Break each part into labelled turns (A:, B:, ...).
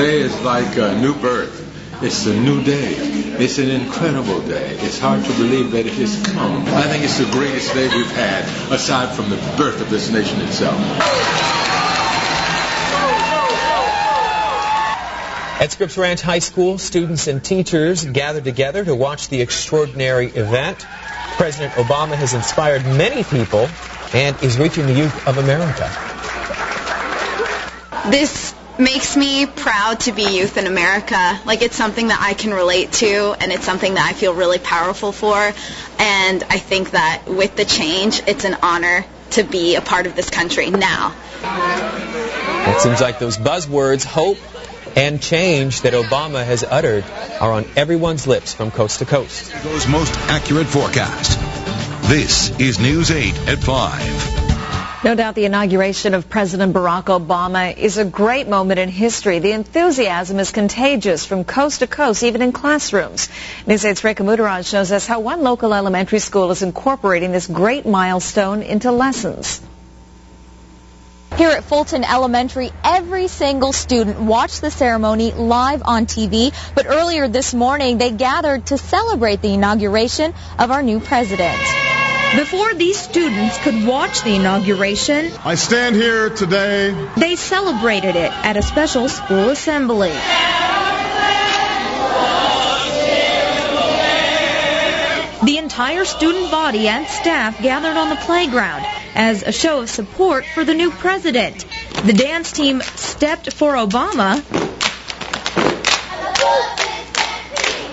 A: Today is like a new birth. It's a new day. It's an incredible day. It's hard to believe that it has come. I think it's the greatest day we've had, aside from the birth of this nation itself.
B: At Scripps Ranch High School, students and teachers gathered together to watch the extraordinary event. President Obama has inspired many people and is reaching the youth of America.
C: This makes me proud to be youth in America. Like, it's something that I can relate to, and it's something that I feel really powerful for. And I think that with the change, it's an honor to be a part of this country now.
B: It seems like those buzzwords, hope and change, that Obama has uttered are on everyone's lips from coast to coast.
D: Those most accurate forecast. This is News 8 at 5.
E: No doubt the inauguration of President Barack Obama is a great moment in history. The enthusiasm is contagious from coast to coast, even in classrooms. News 8's Rekha Mudaraj shows us how one local elementary school is incorporating this great milestone into lessons.
F: Here at Fulton Elementary, every single student watched the ceremony live on TV, but earlier this morning they gathered to celebrate the inauguration of our new president.
G: Before these students could watch the inauguration,
H: I stand here today.
G: They celebrated it at a special school assembly. The entire student body and staff gathered on the playground as a show of support for the new president. The dance team stepped for Obama,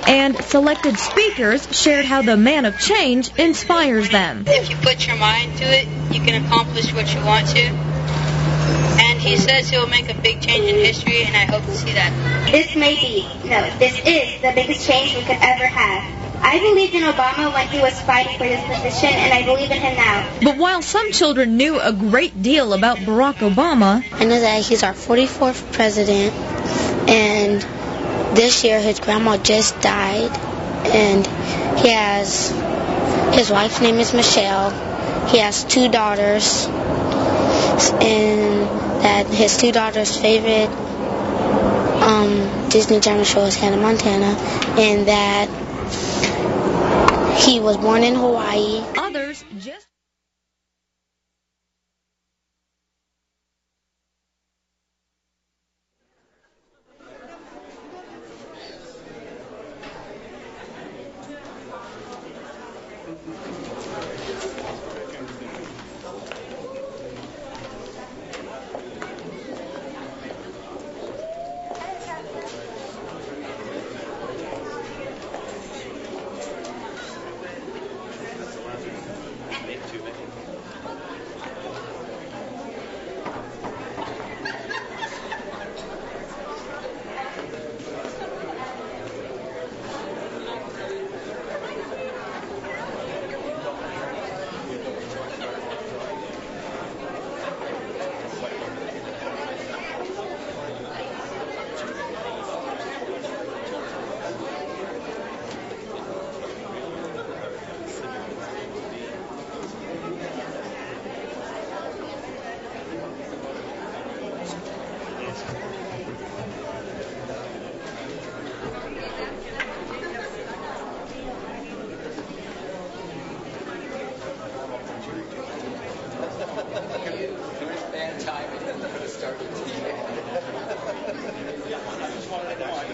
G: and selected speakers shared how the man of change inspires them.
I: If you put your mind to it, you can accomplish what you want to. And he says he'll make a big change in history, and I hope to see that.
J: This is the biggest change we could ever have. I believed in Obama when he was fighting for this position, and I believe in him now.
G: But while some children knew a great deal about Barack Obama,
K: I know that he's our 44th president, and this year his grandma just died, and his wife's name is Michelle. He has 2 daughters, and that his 2 daughters' favorite Disney Channel show is Hannah Montana, and that he was born in Hawaii.
G: Others just...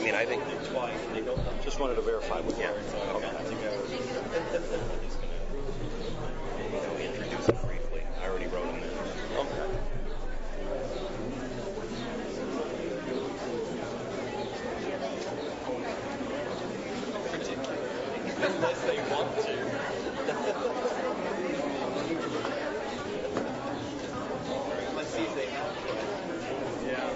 L: I think that's why they don't. Just wanted to verify with you. Okay. Introduce it briefly. I already wrote him there. Okay. Unless they want to. Let's see if they have. Yeah.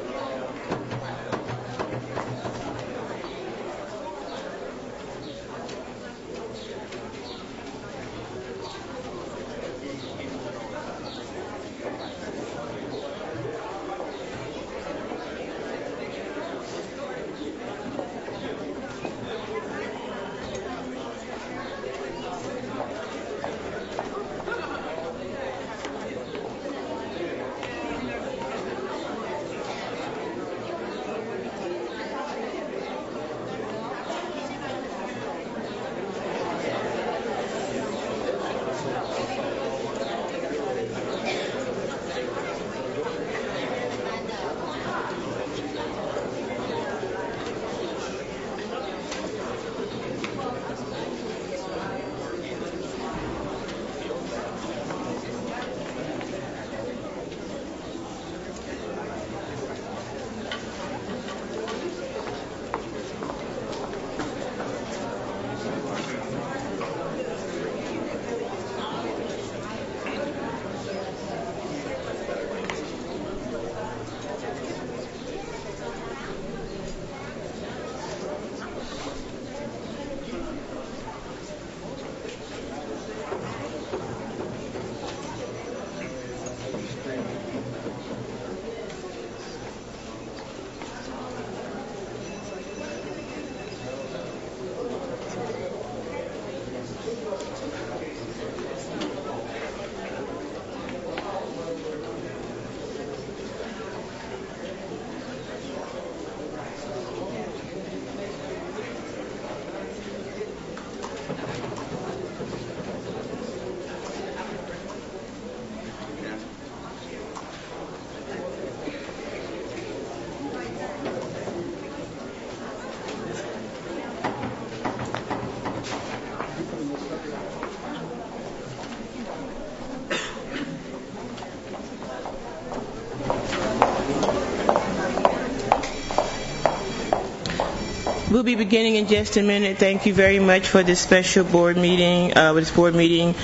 M: We'll be beginning in just a minute. Thank you very much for this special board meeting, concerning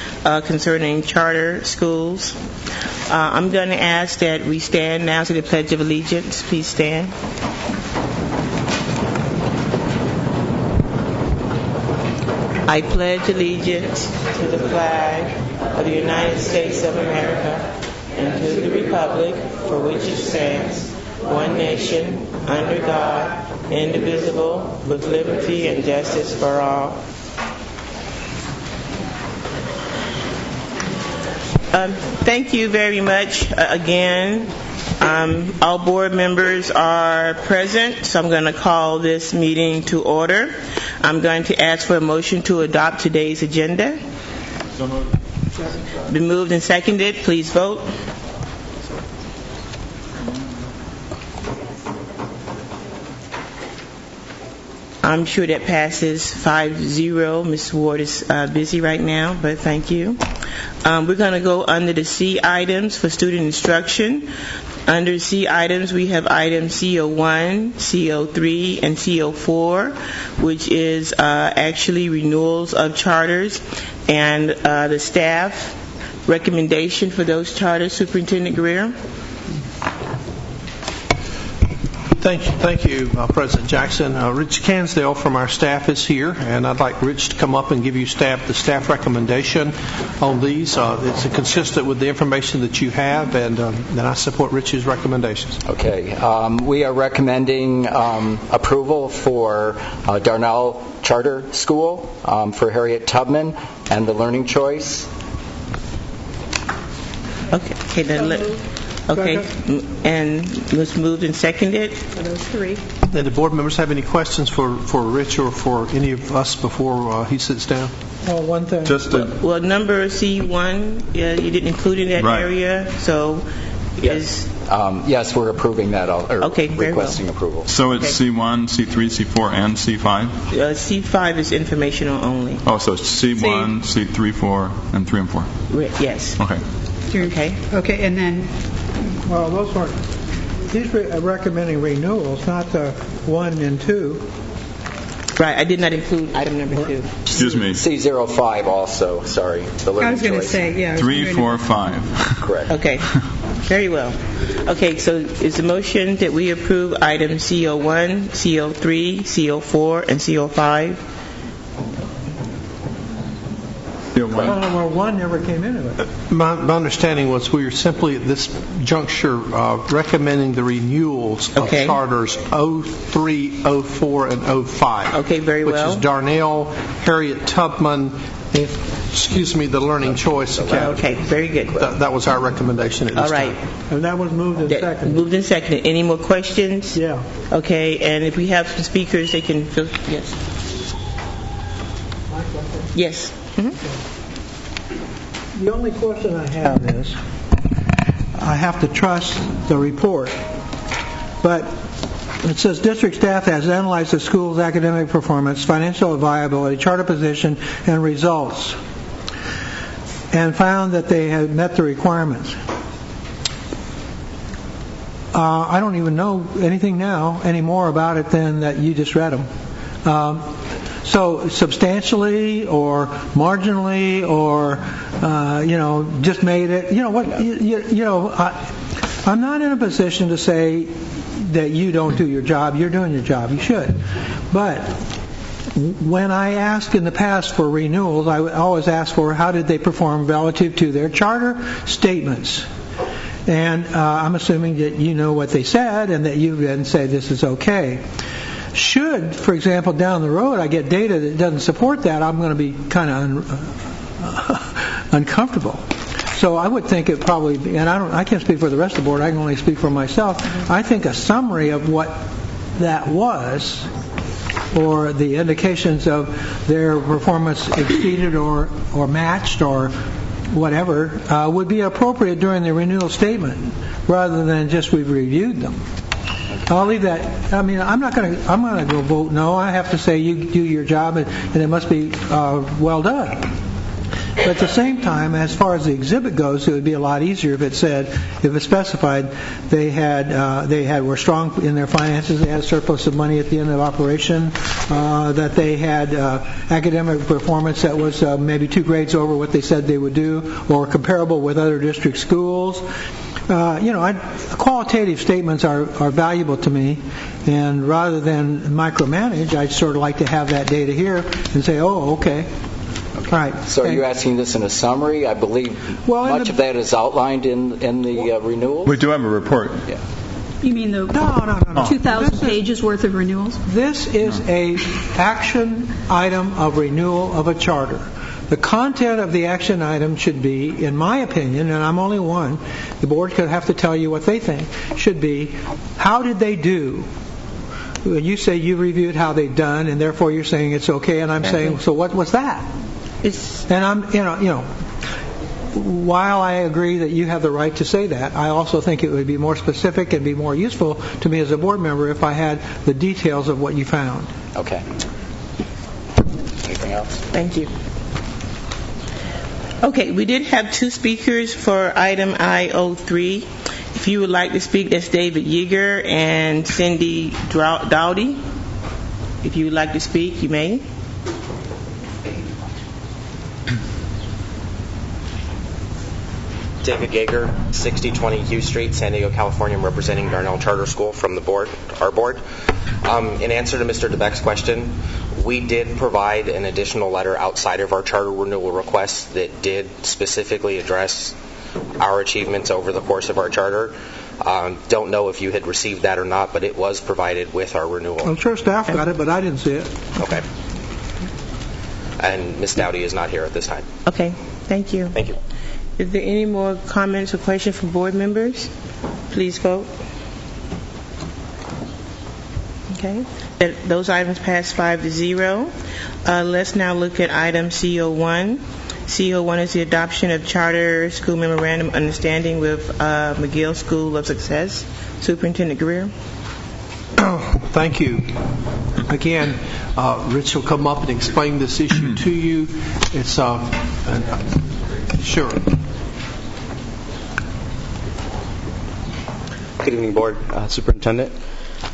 M: charter schools. I'm going to ask that we stand now to the Pledge of Allegiance. Please stand. I pledge allegiance to the flag of the United States of America and to the republic for which it stands, one nation, under God, indivisible, with liberty and justice for all. Thank you very much again. All board members are present, so I'm going to call this meeting to order. I'm going to ask for a motion to adopt today's agenda.
A: So moved.
M: Been moved and seconded. Please vote. I'm sure that passes 5-0. Ms. Ward is busy right now, but thank you. We're going to go under the C items for student instruction. Under C items, we have items CO1, CO3, and CO4, which is actually renewals of charters, and the staff recommendation for those charters. Superintendent Greer.
N: Thank you, President Jackson. Rich Cansdale from our staff is here, and I'd like Rich to come up and give you the staff recommendation on these. It's consistent with the information that you have, and I support Rich's recommendations.
O: Okay. We are recommending approval for Darnell Charter School for Harriet Tubman and the Learning Choice.
M: Okay, then okay, and was moved and seconded. For those three.
N: And the board members have any questions for Rich or for any of us before he sits down?
P: Oh, one thing.
M: Well, number C1, you didn't include in that area, so
O: yes, we're approving that.
M: Okay, very
O: requesting
M: well.
O: approval.
Q: So it's C1, C3, C4, and C5?
M: C5 is informational only.
Q: Oh, so it's C1, C3, 4, and 3 and 4.
M: Yes.
Q: Okay.
P: Okay, and then, well, those weren't. These are recommending renewals, not the 1 and 2.
M: Right, I did not include item number 2.
Q: Excuse me.
O: C05 also, sorry. The Learning
P: I was going to
O: Choice.
P: say, yeah.
Q: 3, 4, 5.
O: Correct.
M: Okay, very well. Okay, so is the motion that we approve items CO1, CO3, CO4, and CO5?
P: Well, 1 never came into it.
N: My understanding was we were simply at this juncture recommending the renewals of charters 03, 04, and 05.
M: Okay, very well.
N: Which is Darnell, Harriet Tubman, the Learning Choice Academy.
M: Okay, very good.
N: That was our recommendation at this time.
M: All right.
P: And that was moved and seconded.
M: Moved and seconded. Any more questions?
P: Yeah.
M: Okay, and if we have some speakers, they can fill. Yes. Yes. Mm-hmm.
P: The only question I have is, I have to trust the report, but it says district staff has analyzed the school's academic performance, financial viability, charter position, and results, and found that they had met the requirements. I don't even know anything now anymore about it than that you just read them. So substantially or marginally or just made it. You know what? I'm not in a position to say that you don't do your job. You're doing your job. You should. But when I asked in the past for renewals, I always ask for how did they perform relative to their charter statements. And I'm assuming that you know what they said and that you then say this is okay. Should, for example, down the road I get data that doesn't support that, I'm going to be kind of uncomfortable. So I would think it probably, and I can't speak for the rest of the board, I can only speak for myself. I think a summary of what that was, or the indications of their performance exceeded or matched or whatever, would be appropriate during the renewal statement, rather than just we've reviewed them. I'll leave that. I mean, I'm going to go vote no. I have to say you do your job, and it must be well done. But at the same time, as far as the exhibit goes, it would be a lot easier if it said, if it specified they were strong in their finances, they had a surplus of money at the end of operation, that they had academic performance that was maybe 2 grades over what they said they would do, or comparable with other district schools. Qualitative statements are valuable to me, and rather than micromanage, I'd sort of like to have that data here and say, oh, okay. All right.
O: So are you asking this in a summary? I believe much of that is outlined in the renewal.
Q: We do have a report.
O: Yeah.
R: You mean the
P: No.
R: 2,000 pages worth of renewals?
P: This is a action item of renewal of a charter. The content of the action item should be, in my opinion, and I'm only one, the board could have to tell you what they think, should be, how did they do? When you say you reviewed how they've done, and therefore you're saying it's okay, and I'm saying, so what was that? And I'm, while I agree that you have the right to say that, I also think it would be more specific and be more useful to me as a board member if I had the details of what you found.
O: Okay. Anything else?
M: Thank you. Okay, we did have 2 speakers for item I-03. If you would like to speak, that's David Yeager and Cindy Dowdy. If you would like to speak, you may.
S: David Yeager, 6020 Hugh Street, San Diego, California. I'm representing Darnell Charter School from the board, our board. In answer to Mr. DeBeck's question, we did provide an additional letter outside of our charter renewal request that did specifically address our achievements over the course of our charter. Don't know if you had received that or not, but it was provided with our renewal.
P: I'm sure staff got it, but I didn't see it.
S: Okay. And Ms. Dowdy is not here at this time.
M: Okay, thank you.
S: Thank you.
M: Is there any more comments or questions from board members? Please vote. Okay. Those items pass 5-0. Let's now look at item CO1. CO1 is the adoption of Charter School Memorandum Understanding with McGill School of Success. Superintendent Greer.
N: Thank you. Again, Rich will come up and explain this issue to you. It's sure.
T: Good evening, Board, Superintendent.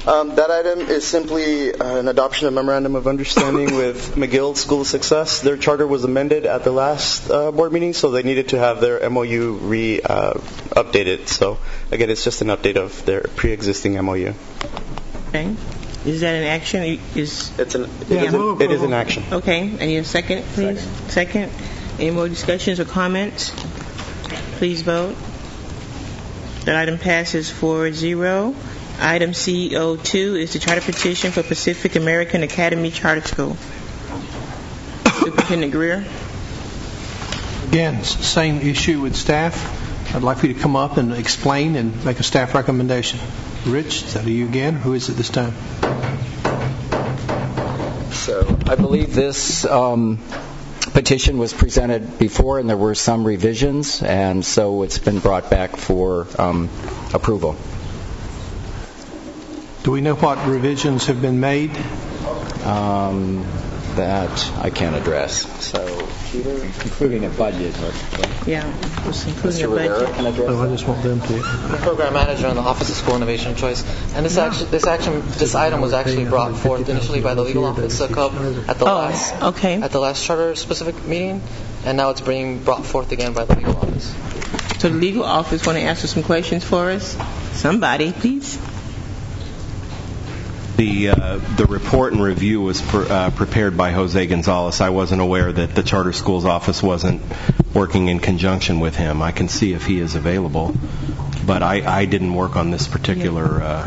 T: That item is simply an adoption of Memorandum of Understanding with McGill School of Success. Their charter was amended at the last board meeting, so they needed to have their MOU updated. So, again, it's just an update of their pre-existing MOU.
M: Okay. Is that an action?
T: It is an action.
M: Okay. I need a second, please. Second. Any more discussions or comments? Please vote. That item passes 4-0. Item CO2 is the charter petition for Pacific American Academy Charter School. Superintendent Greer.
N: Again, same issue with staff. I'd like for you to come up and explain and make a staff recommendation. Rich, is that you again? Who is it this time?
O: So I believe this petition was presented before, and there were some revisions, and so it's been brought back for approval.
N: Do we know what revisions have been made?
O: That I can't address. So, Peter, including a budget.
M: Yeah, including a budget.
N: I just want them to.
U: Program manager in the Office of School Innovation and Choice, and this item was actually brought forth initially by the legal office at the last charter specific meeting, and now it's being brought forth again by the legal office.
M: So the legal office want to answer some questions for us. Somebody, please.
V: The report and review was prepared by Jose Gonzalez. I wasn't aware that the Charter Schools office wasn't working in conjunction with him. I can see if he is available, but I didn't work on this particular.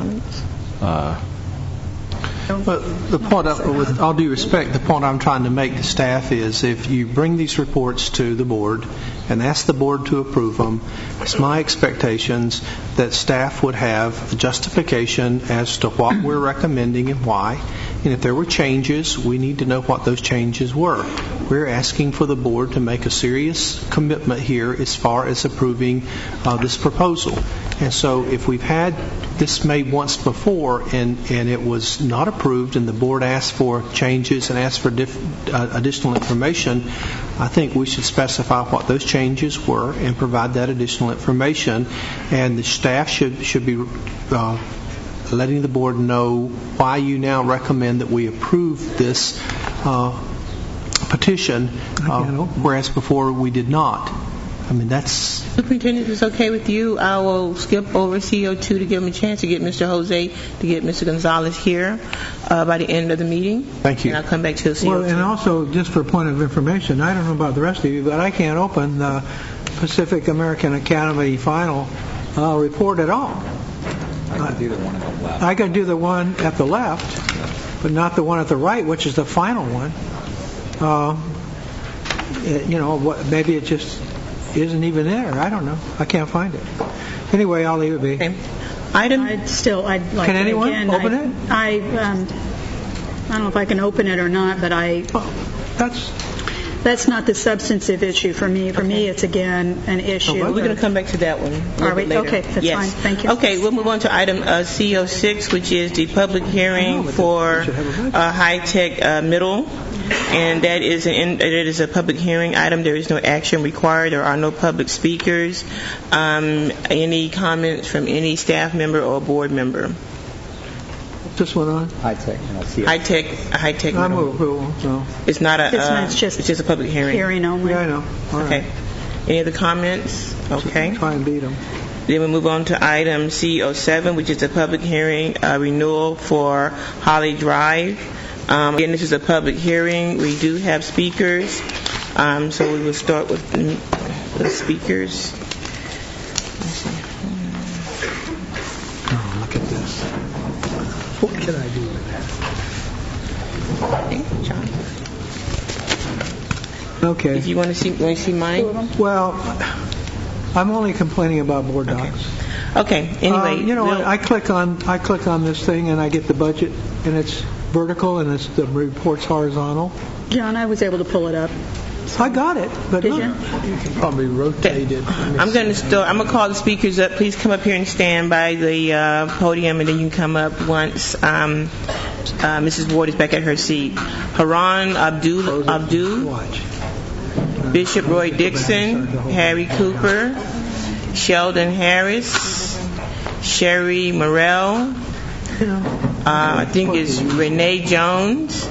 N: But the point, with all due respect, the point I'm trying to make to staff is if you bring these reports to the board and ask the board to approve them, it's my expectations that staff would have a justification as to what we're recommending and why, And if there were changes, we need to know what those changes were. We're asking for the board to make a serious commitment here as far as approving this proposal. And so if we've had this made once before and it was not approved and the board asked for changes and asked for additional information, I think we should specify what those changes were and provide that additional information. And the staff should be letting the board know why you now recommend that we approve this petition, whereas before we did not. I mean, that's...
M: Superintendent, if it's okay with you, I will skip over CO2 to give him a chance to get Mr. Jose, to get Mr. Gonzalez here by the end of the meeting.
N: Thank you.
M: And I'll come back to the CO2.
P: Well, and also, just for a point of information, I don't know about the rest of you, but I can't open the Pacific American Academy final report at all. I can do the one at the left. I can do the one at the left, but not the one at the right, which is the final one. Maybe it just isn't even there. I don't know. I can't find it. Anyway, I'll leave it be.
M: Okay.
R: I'd like.
P: Can anyone open it?
R: I don't know if I can open it or not, but that's not the substantive issue for me. For me, it's again an issue.
M: We're going to come back to that one.
R: Are we? Okay, that's fine. Thank you.
M: Okay, we'll move on to item CO6, which is the public hearing for high-tech middle. And that is a public hearing item. There is no action required. There are no public speakers. Any comments from any staff member or board member?
P: This one on?
O: High-tech.
M: High-tech.
P: I move approval. So.
M: It's not a.
R: It's just
M: a public hearing.
R: Hearing only.
P: Yeah, I know. All right.
M: Okay. Any other comments? Okay.
P: Try and beat them.
M: Then we move on to item CO7, which is a public hearing renewal for Holly Drive. Again, this is a public hearing. We do have speakers, so we will start with the speakers.
P: Oh, look at this. What can I do with that?
M: John.
P: Okay.
M: If you want to see mine?
P: Well, I'm only complaining about board docs.
M: Okay. Anyway,
P: I click on this thing and I get the budget, and it's vertical and the report's horizontal.
R: John, I was able to pull it up.
P: I got it, but
R: Did you?
P: You can probably rotate it.
M: I'm going to call the speakers up. Please come up here and stand by the podium, and then you can come up once Mrs. Ward is back at her seat. Haran Abdul, Bishop Roy Dixon, Harry Cooper, Sheldon Harris, Sherry Morrell, I think it's Renee Jones,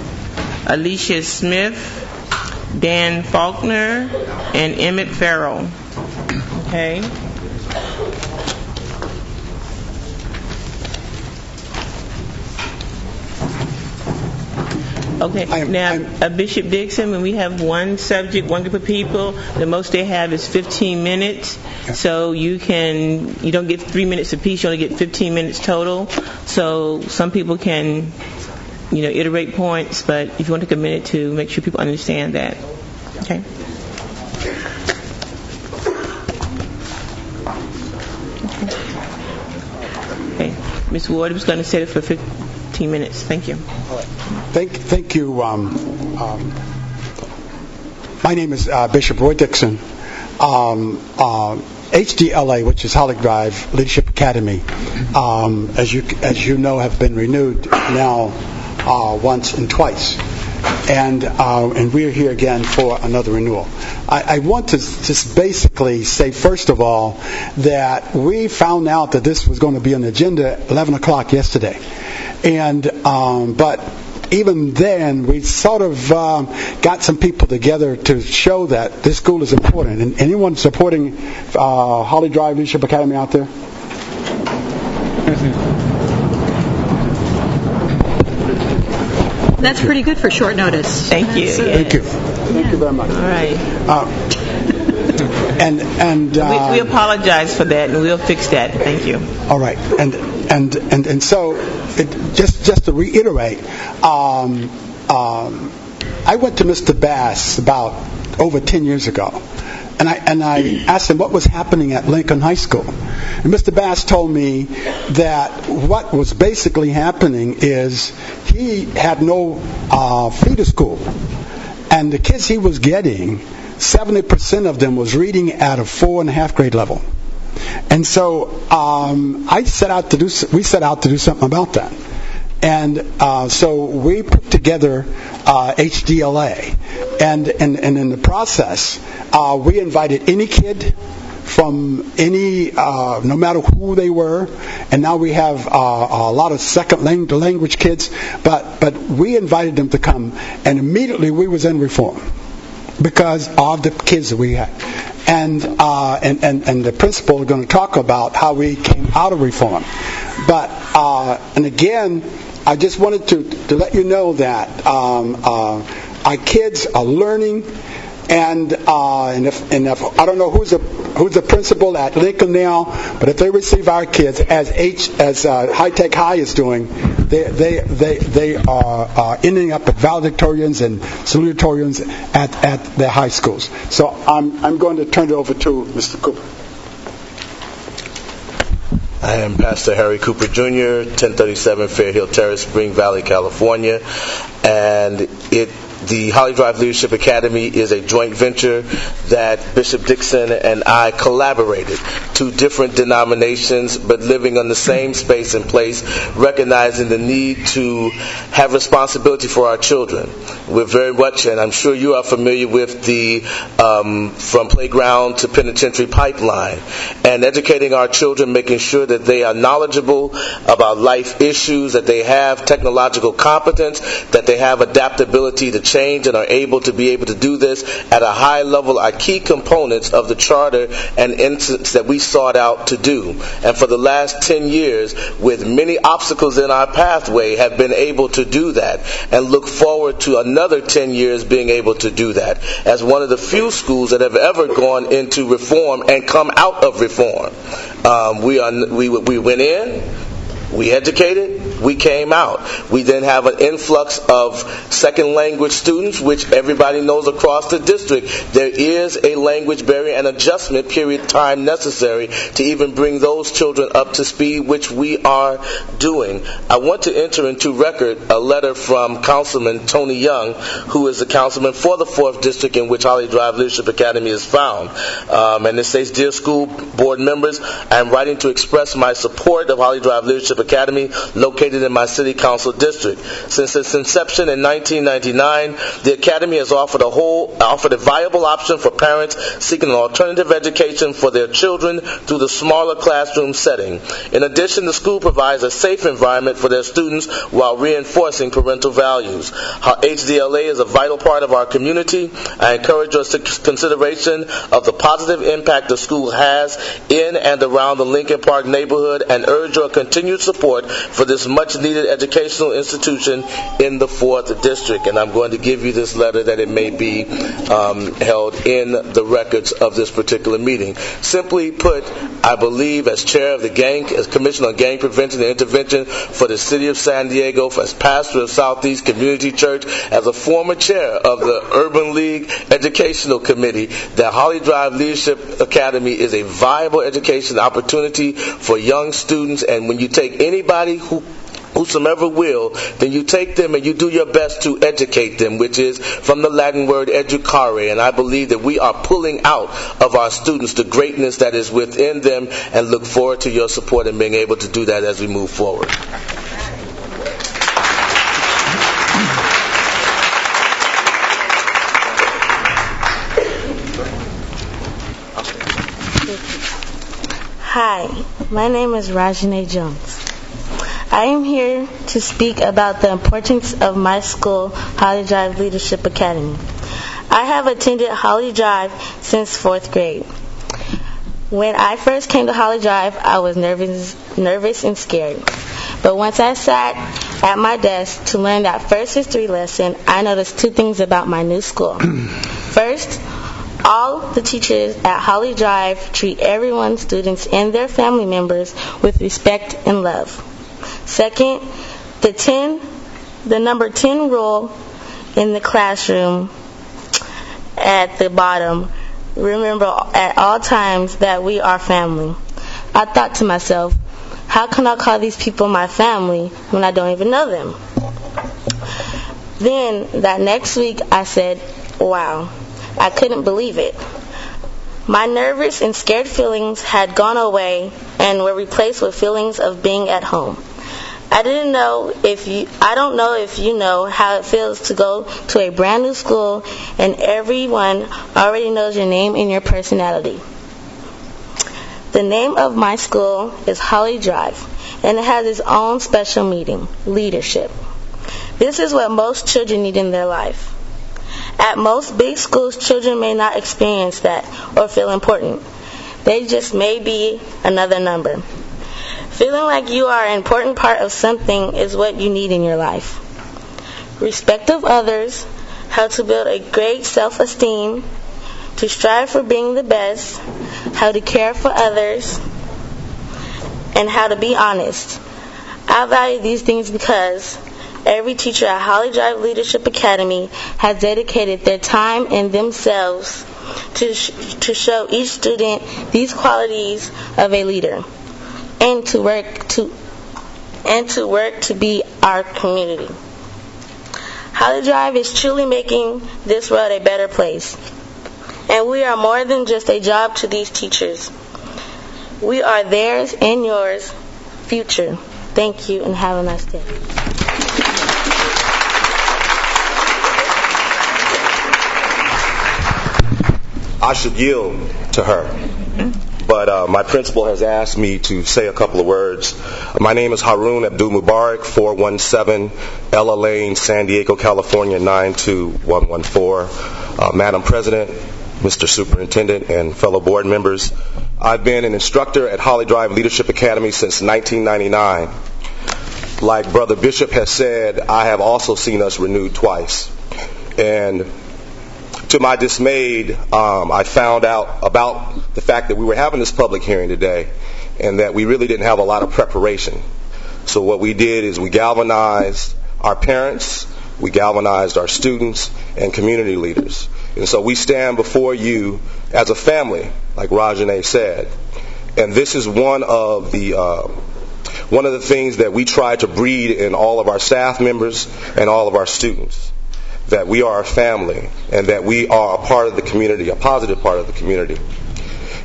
M: Alicia Smith, Dan Faulkner, and Emmett Farrell. Okay. Okay. Now, Bishop Dixon, when we have one subject, one group of people, the most they have is 15 minutes. So you don't get 3 minutes apiece. You only get 15 minutes total. So some people can, iterate points, but if you want to take a minute to make sure people understand that. Okay. Okay. Ms. Ward was going to set it for 15 minutes. Thank you.
B: Thank you. My name is Bishop Roy Dixon. HDLA, which is Holly Drive Leadership Academy, as you know, have been renewed now once and twice, and we are here again for another renewal. I want to just basically say, first of all, that we found out that this was going to be on the agenda at 11 o'clock yesterday, and but even then, we sort of got some people together to show that this school is important. And anyone supporting Holly Drive Leadership Academy out there?
R: That's pretty good for short notice.
M: Thank you.
B: Thank you. Thank you very much.
M: All right.
B: And
M: we apologize for that, and we'll fix that. Thank you.
B: All right. And so, just to reiterate, I went to Mr. Bass about over 10 years ago, and I asked him what was happening at Lincoln High School. And Mr. Bass told me that what was basically happening is he had no feeder school. And the kids he was getting, 70% of them was reading at a 4.5 grade level. And so we set out to do something about that. And so we put together HDLA. And in the process, we invited any kid from any, no matter who they were, and now we have a lot of second language kids, but we invited them to come, and immediately we was in reform because of the kids that we had. And the principal is going to talk about how we came out of reform. But, and again, I just wanted to let you know that our kids are learning, and if I don't know who's the principal at Lincoln now, but if they receive our kids as High Tech High is doing, they are ending up at valedictorians and salutatorians at their high schools. So I'm going to turn it over to Mr. Cooper.
C: I am Pastor Harry Cooper Jr., 1037 Fair Hill Terrace, Spring Valley, California, and the Holly Drive Leadership Academy is a joint venture that Bishop Dixon and I collaborated. Two different denominations, but living on the same space and place, recognizing the need to have responsibility for our children. We're very much, and I'm sure you are familiar with the From Playground to Penitentiary pipeline, and educating our children, making sure that they are knowledgeable about life issues, that they have technological competence, that they have adaptability to change and are able to do this at a high level are key components of the charter and instance that we sought out to do. And for the last 10 years, with many obstacles in our pathway, have been able to do that and look forward to another 10 years being able to do that as one of the few schools that have ever gone into reform and come out of reform. We went in, we educated, we came out. We then have an influx of second language students, which everybody knows across the district. There is a language barrier and adjustment period time necessary to even bring those children up to speed, which we are doing. I want to enter into record a letter from Councilman Tony Young, who is the councilman for the 4th District in which Holly Drive Leadership Academy is found. And it says, "Dear school board members, I am writing to express my support of Holly Drive Leadership Academy located in my city council district. Since its inception in 1999, the academy has offered a viable option for parents seeking an alternative education for their children through the smaller classroom setting. In addition, the school provides a safe environment for their students while reinforcing parental values. HDLA is a vital part of our community. I encourage your consideration of the positive impact the school has in and around the Lincoln Park neighborhood and urge your continued support for this much-needed educational institution in the 4th District." And I'm going to give you this letter that it may be held in the records of this particular meeting. Simply put, I believe as chair of the as Commissioner on Gang Prevention and Intervention for the City of San Diego, as pastor of Southeast Community Church, as a former chair of the Urban League Educational Committee, that Holly Drive Leadership Academy is a viable education opportunity for young students. And when you take anybody whosoever will, then you take them and you do your best to educate them, which is from the Latin word educare. And I believe that we are pulling out of our students the greatness that is within them, and look forward to your support in being able to do that as we move forward.
D: Hi, my name is Rajane Jones. I am here to speak about the importance of my school, Holly Drive Leadership Academy. I have attended Holly Drive since 4th grade. When I first came to Holly Drive, I was nervous and scared. But once I sat at my desk to learn that first history lesson, I noticed two things about my new school. First, all the teachers at Holly Drive treat everyone, students, and their family members with respect and love. Second, the number 10 rule in the classroom at the bottom remember at all times that we are family. I thought to myself, how can I call these people my family when I don't even know them? Then, that next week, I said, wow, I couldn't believe it. My nervous and scared feelings had gone away and were replaced with feelings of being at home. I don't know if you know how it feels to go to a brand new school and everyone already knows your name and your personality. The name of my school is Holly Drive, and it has its own special meaning, leadership. This is what most children need in their life. At most big schools, children may not experience that or feel important. They just may be another number. Feeling like you are an important part of something is what you need in your life. Respect of others, how to build a great self-esteem, to strive for being the best, how to care for others, and how to be honest. I value these things because every teacher at Holly Drive Leadership Academy has dedicated their time and themselves to show each student these qualities of a leader and to work to be our community. Holly Drive is truly making this world a better place. And we are more than just a job to these teachers. We are theirs and yours future. Thank you and have a nice day.
C: I should yield to her, but my principal has asked me to say a couple of words. My name is Haroon Abdul Mubarak, 417 Ella Lane, San Diego, California, 92114. Madam President, Mr. Superintendent, and fellow board members, I've been an instructor at Holly Drive Leadership Academy since 1999. Like Brother Bishop has said, I have also seen us renewed twice. And to my dismay, I found out about the fact that we were having this public hearing today and that we really didn't have a lot of preparation. So what we did is we galvanized our parents, we galvanized our students and community leaders. And so we stand before you as a family, like Rajane said. And this is one of the things that we try to breed in all of our staff members and all of our students, that we are a family and that we are a part of the community, a positive part of the community.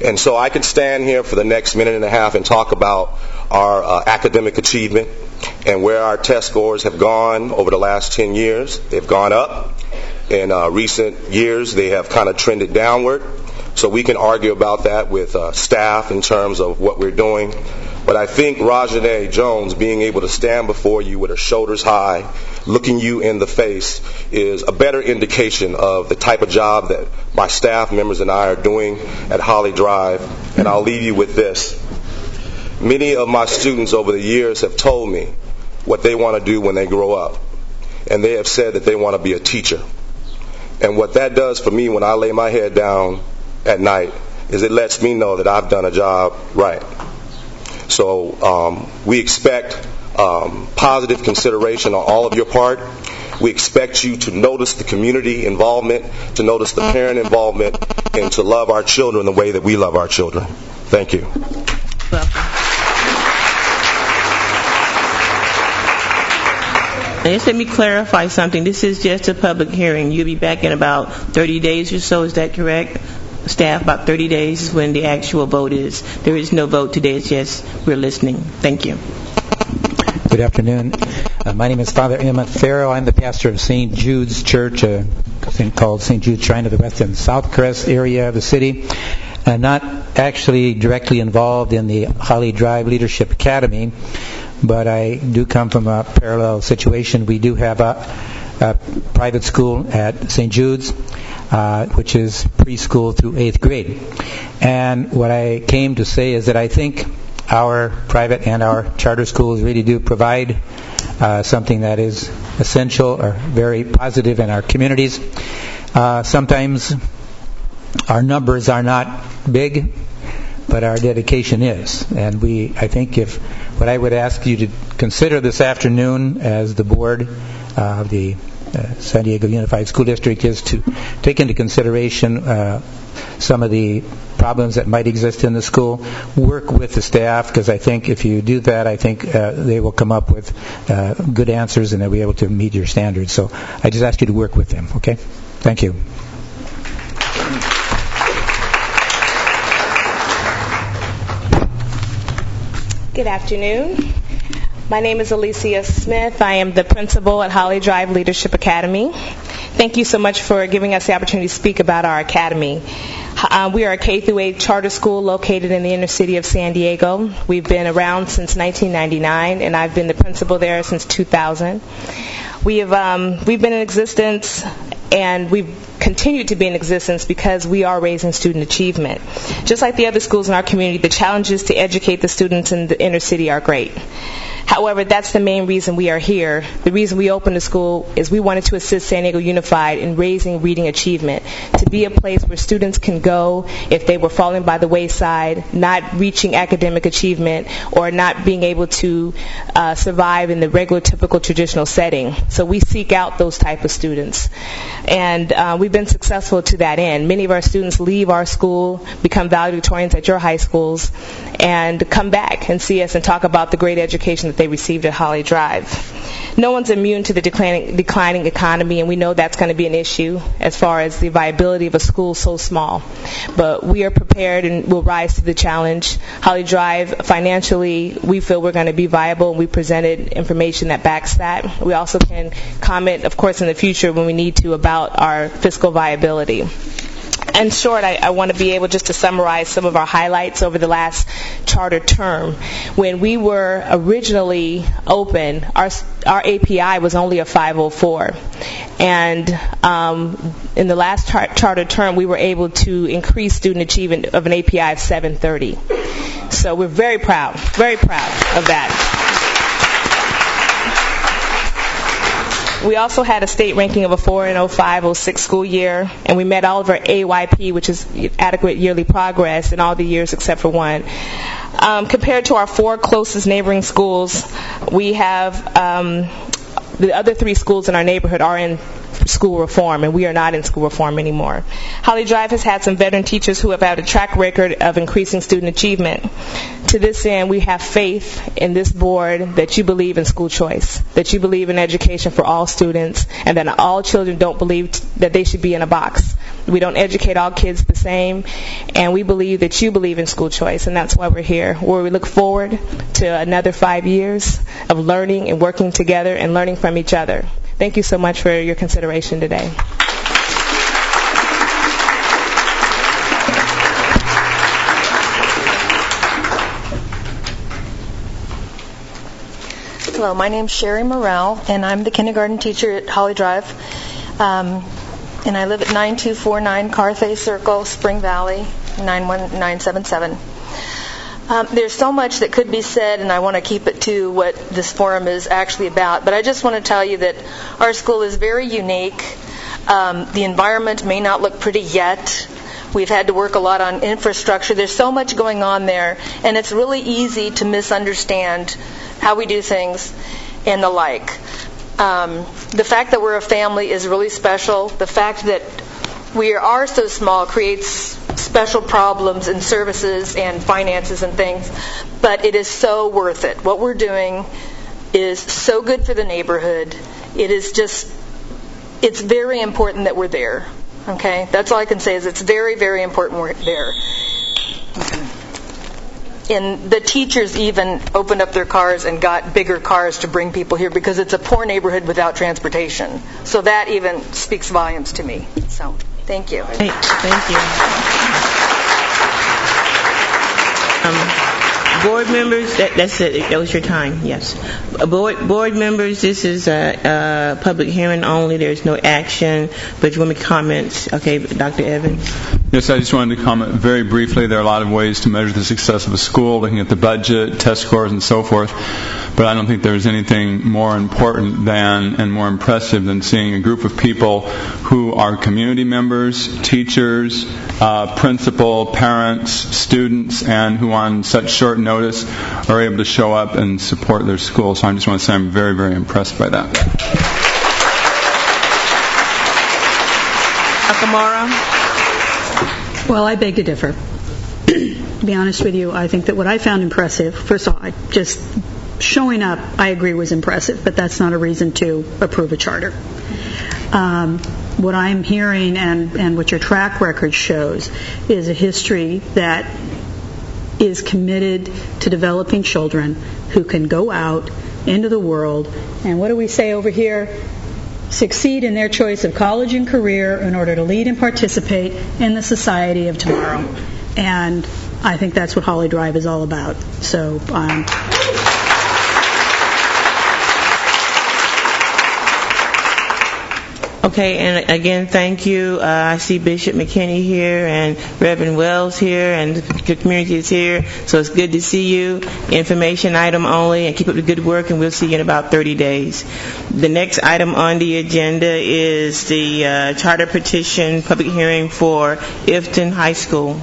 C: And so I can stand here for the next minute and a half and talk about our academic achievement and where our test scores have gone over the last 10 years. They've gone up. In recent years, they have kind of trended downward. So we can argue about that with staff in terms of what we're doing. But I think Rajane Jones being able to stand before you with her shoulders high, looking you in the face, is a better indication of the type of job that my staff members and I are doing at Holly Drive. And I'll leave you with this. Many of my students over the years have told me what they want to do when they grow up. And they have said that they want to be a teacher. And what that does for me when I lay my head down at night is it lets me know that I've done a job right. So we expect positive consideration on all of your part. We expect you to notice the community involvement, to notice the parent involvement, and to love our children the way that we love our children. Thank you.
M: Just let me clarify something. This is just a public hearing. You'll be back in about 30 days or so. Is that correct? Staff, about 30 days is when the actual vote is. There is no vote today. It's just we're listening. Thank you.
E: Good afternoon. My name is Father Emmett Farrow. I'm the pastor of St. Jude's Church, called St. Jude's Shrine of the West and South Crest area of the city. I'm not actually directly involved in the Holly Drive Leadership Academy, but I do come from a parallel situation. We do have a private school at St. Jude's, which is preschool through 8th grade. And what I came to say is that I think our private and our charter schools really do provide something that is essential or very positive in our communities. Sometimes our numbers are not big, but our dedication is. And I think what I would ask you to consider this afternoon as the board, the San Diego Unified School District is to take into consideration some of the problems that might exist in the school, work with the staff, because I think if you do that, I think they will come up with good answers and they'll be able to meet your standards. So I just ask you to work with them, okay? Thank you.
F: Good afternoon. My name is Alicia Smith. I am the principal at Holly Drive Leadership Academy. Thank you so much for giving us the opportunity to speak about our academy. We are a K-8 charter school located in the inner city of San Diego. We've been around since 1999, and I've been the principal there since 2000. We've been in existence, and we've continued to be in existence because we are raising student achievement. Just like the other schools in our community, the challenges to educate the students in the inner city are great. However, that's the main reason we are here. The reason we opened the school is we wanted to assist San Diego Unified in raising reading achievement, to be a place where students can go if they were falling by the wayside, not reaching academic achievement, or not being able to survive in the regular, typical, traditional setting. So we seek out those type of students. And we've been successful to that end. Many of our students leave our school, become valedictorians at your high schools, and come back and see us and talk about the great education that they received at Holly Drive. No one's immune to the declining economy, and we know that's going to be an issue as far as the viability of a school so small. But we are prepared and will rise to the challenge. Holly Drive, financially, we feel we're going to be viable, and we presented information that backs that. We also can comment, of course, in the future when we need to about our fiscal viability. In short, I want to be able just to summarize some of our highlights over the last charter term. When we were originally open, our API was only a 504. And in the last charter term, we were able to increase student achievement of an API of 730. So we're very proud of that. We also had a state ranking of a 4 in 05-06 school year, and we met all of our AYP, which is adequate yearly progress, in all the years except for one. Compared to our 4 closest neighboring schools, we have the other 3 schools in our neighborhood are in school reform, and we are not in school reform anymore. Holly Drive has had some veteran teachers who have had a track record of increasing student achievement. To this end, we have faith in this board that you believe in school choice, that you believe in education for all students, and that all children don't believe that they should be in a box. We don't educate all kids the same, and we believe that you believe in school choice, and that's why we're here, where we look forward to another 5 years of learning and working together and learning from each other. Thank you so much for your consideration today.
H: Hello, my name's Sherry Morrell, and I'm the kindergarten teacher at Holly Drive. And I live at 9249 Carthay Circle, Spring Valley, 91977. There's so much that could be said, and I want to keep it to what this forum is actually about. But I just want to tell you that our school is very unique. The environment may not look pretty yet. We've had to work a lot on infrastructure. There's so much going on there, and it's really easy to misunderstand how we do things and the like. The fact that we're a family is really special. The fact that we are so small creates special problems in services and finances and things, but it is so worth it. What we're doing is so good for the neighborhood. It's very important that we're there. Okay? That's all I can say is it's very, very important we're there. And the teachers even opened up their cars and got bigger cars to bring people here because it's a poor neighborhood without transportation. So that even speaks volumes to me. So, thank you.
M: Thank you. Board members, that's it. That was your time. Yes. Board members, this is a public hearing only. There's no action. But you want me to comment? Okay, Dr. Evans.
Q: Yes, I just wanted to comment very briefly. There are a lot of ways to measure the success of a school, looking at the budget, test scores, and so forth. But I don't think there's anything more important than and more impressive than seeing a group of people who are community members, teachers, principal, parents, students, and who on such short notice are able to show up and support their school. So I just want to say I'm very, very impressed by that.
M: Nakamura?
R: Well, I beg to differ. To be honest with you, I think that what I found impressive, first of all, just showing up, I agree, was impressive, but that's not a reason to approve a charter. What I'm hearing and what your track record shows is a history that is committed to developing children who can go out into the world and, what do we say over here, succeed in their choice of college and career in order to lead and participate in the society of tomorrow. And I think that's what Holly Drive is all about. So
M: okay, and again, thank you. I see Bishop McKinney here and Reverend Wells here and the community is here. So it's good to see you. Information item only, and keep up the good work, and we'll see you in about 30 days. The next item on the agenda is the charter petition public hearing for Ifton High School.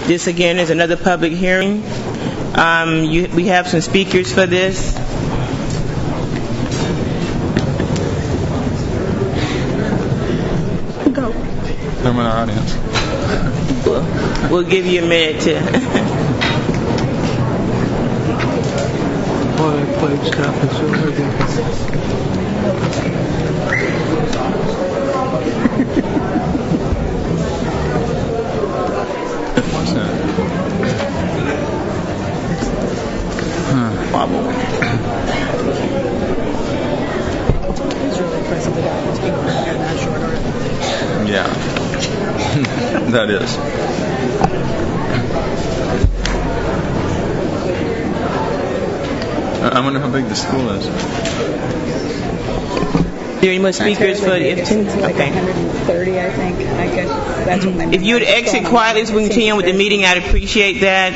M: This again is another public hearing. We have some speakers for this.
Q: Them in our audience.
M: We'll give you a minute to.
P: Boilerplate stuff is over there.
Q: What's that?
M: Wobble.
R: it's really impressive that it's being prepared in that short order.
Q: Yeah. That is. I wonder how big the school is.
M: Are there any more speakers for the Ifton?
R: It's like 130, I think. That's what my
M: if you would exit quietly so we can continue with the meeting, I'd appreciate that.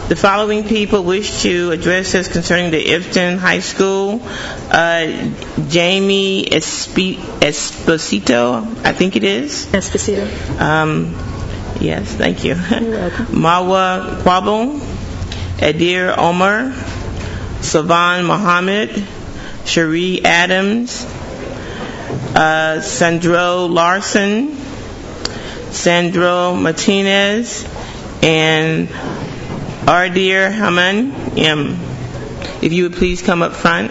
M: The following people wish to address us concerning the Ifton High School. Jamie Esposito, I think it is.
R: Esposito.
M: Yes, thank you.
R: You're welcome.
M: Marwa Kwabul, Adir Omar, Savan Mohammed, Cherie Adams, Sandro Larson, Sandro Martinez, and Ardir Haman M. If you would please come up front.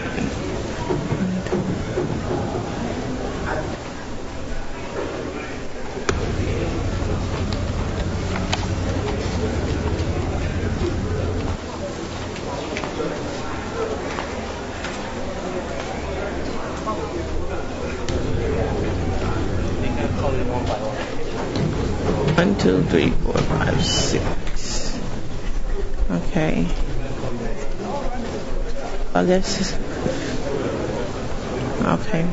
M: One, two, three, four, five, six. Okay. I guess. Okay.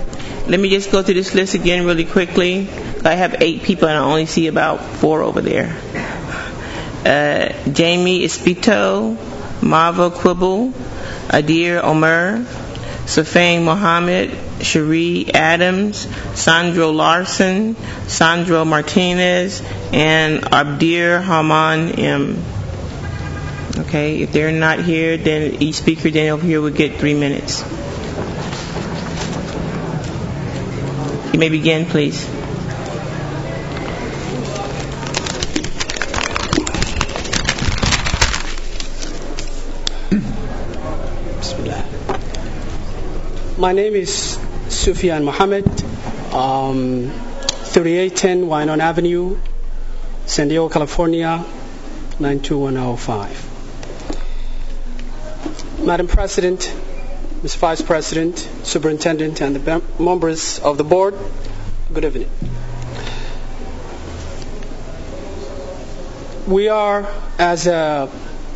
M: Let me just go through this list again really quickly. I have 8 people and I only see about 4 over there. Jamie Espito, Marva Quibble, Adir Omer, Safane Mohammed, Cherie Adams, Sandro Larson, Sandro Martinez, and Abdir Haman M. Okay, if they're not here, then each speaker then over here will get 3 minutes. You may begin, please.
I: My name is Sufyan Mohammed, 3810 Wynone Avenue, San Diego, California, 92105. Madam President, Ms. Vice President, Superintendent, and the members of the board, good evening. We are, as a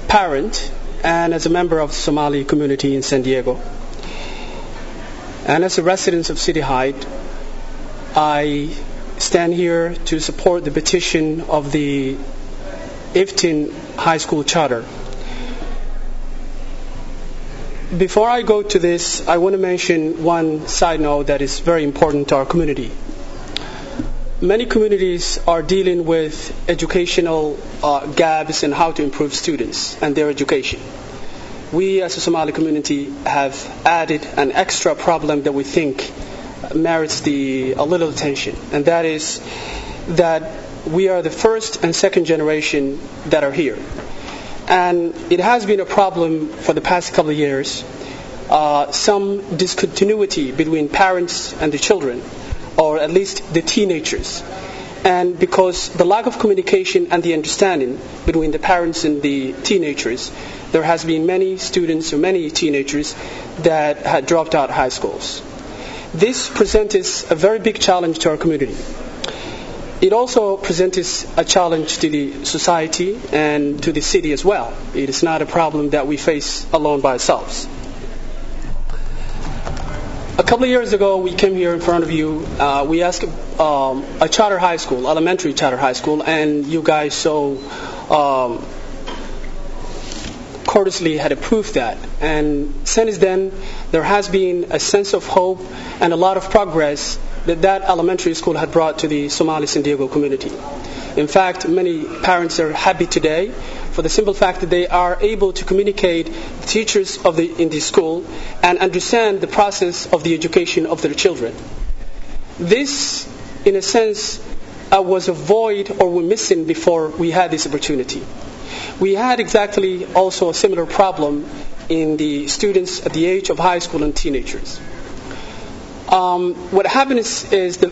I: parent and as a member of the Somali community in San Diego, and as a resident of City Heights, I stand here to support the petition of the Ifton High School Charter. Before I go to this, I want to mention one side note that is very important to our community. Many communities are dealing with educational gaps and how to improve students and their education. We as a Somali community have added an extra problem that we think merits a little attention, and that is that we are the first and second generation that are here. And it has been a problem for the past couple of years, some discontinuity between parents and the children, or at least the teenagers. And because the lack of communication and the understanding between the parents and the teenagers, there has been many students or many teenagers that had dropped out of high schools. This presents a very big challenge to our community. It also presents a challenge to the society and to the city as well. It is not a problem that we face alone by ourselves. A couple of years ago, we came here in front of you. We asked a charter high school, elementary charter high school, and you guys so courteously had approved that. And since then, there has been a sense of hope and a lot of progress that elementary school had brought to the Somali San Diego community. In fact, many parents are happy today for the simple fact that they are able to communicate with teachers in the school and understand the process of the education of their children. This, in a sense, was a void or we're missing before we had this opportunity. We had exactly also a similar problem in the students at the age of high school and teenagers. What happens is to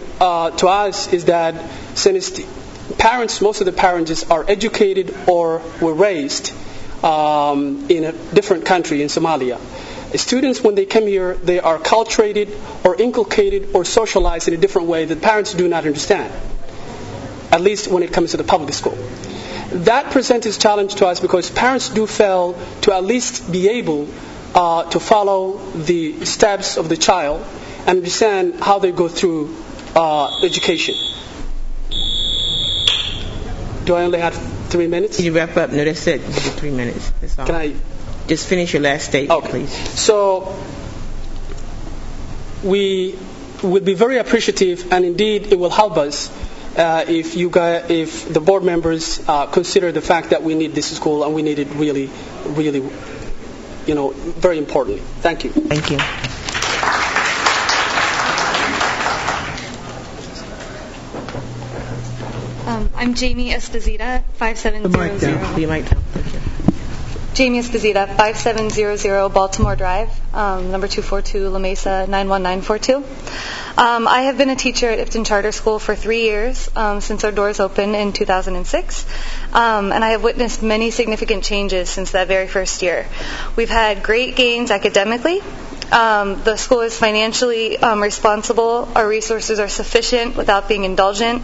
I: us is that since parents, most of the parents are educated or were raised in a different country in Somalia. Students, when they come here, they are acculturated or inculcated or socialized in a different way that parents do not understand, at least when it comes to the public school. That presents a challenge to us because parents do fail to at least be able to follow the steps of the child and understand how they go through education. Do I only have 3 minutes?
M: Can you wrap up? No, that's it. 3 minutes. That's all.
I: Can I
M: just finish your last statement, please?
I: So we would be very appreciative, and indeed it will help us if the board members consider the fact that we need this school and we need it really, really, very importantly. Thank you.
M: Thank you.
J: I'm Jamie Esposita, 5700. Jamie Esposita, 5700 Baltimore Drive, number 242, La Mesa, 91942. I have been a teacher at Ifton Charter School for 3 years since our doors opened in 2006, and I have witnessed many significant changes since that very first year. We've had great gains academically. The school is financially responsible. Our resources are sufficient without being indulgent.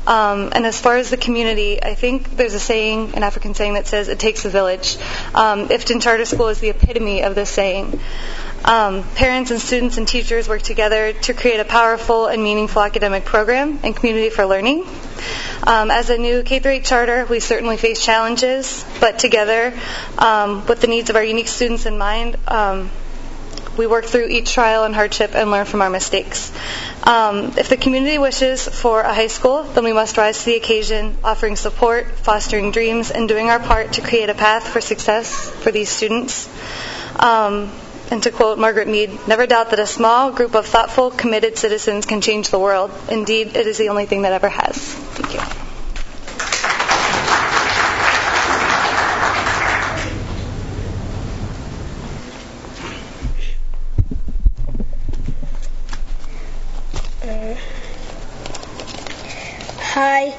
J: And as far as the community, I think there's an African saying that says it takes a village. Ifton Charter School is the epitome of this saying. Parents and students and teachers work together to create a powerful and meaningful academic program and community for learning. As a new K-8 charter, we certainly face challenges, but together, with the needs of our unique students in mind, we work through each trial and hardship and learn from our mistakes. If the community wishes for a high school, then we must rise to the occasion, offering support, fostering dreams, and doing our part to create a path for success for these students. And to quote Margaret Mead, never doubt that a small group of thoughtful, committed citizens can change the world. Indeed, it is the only thing that ever has. Thank you.
K: Hi,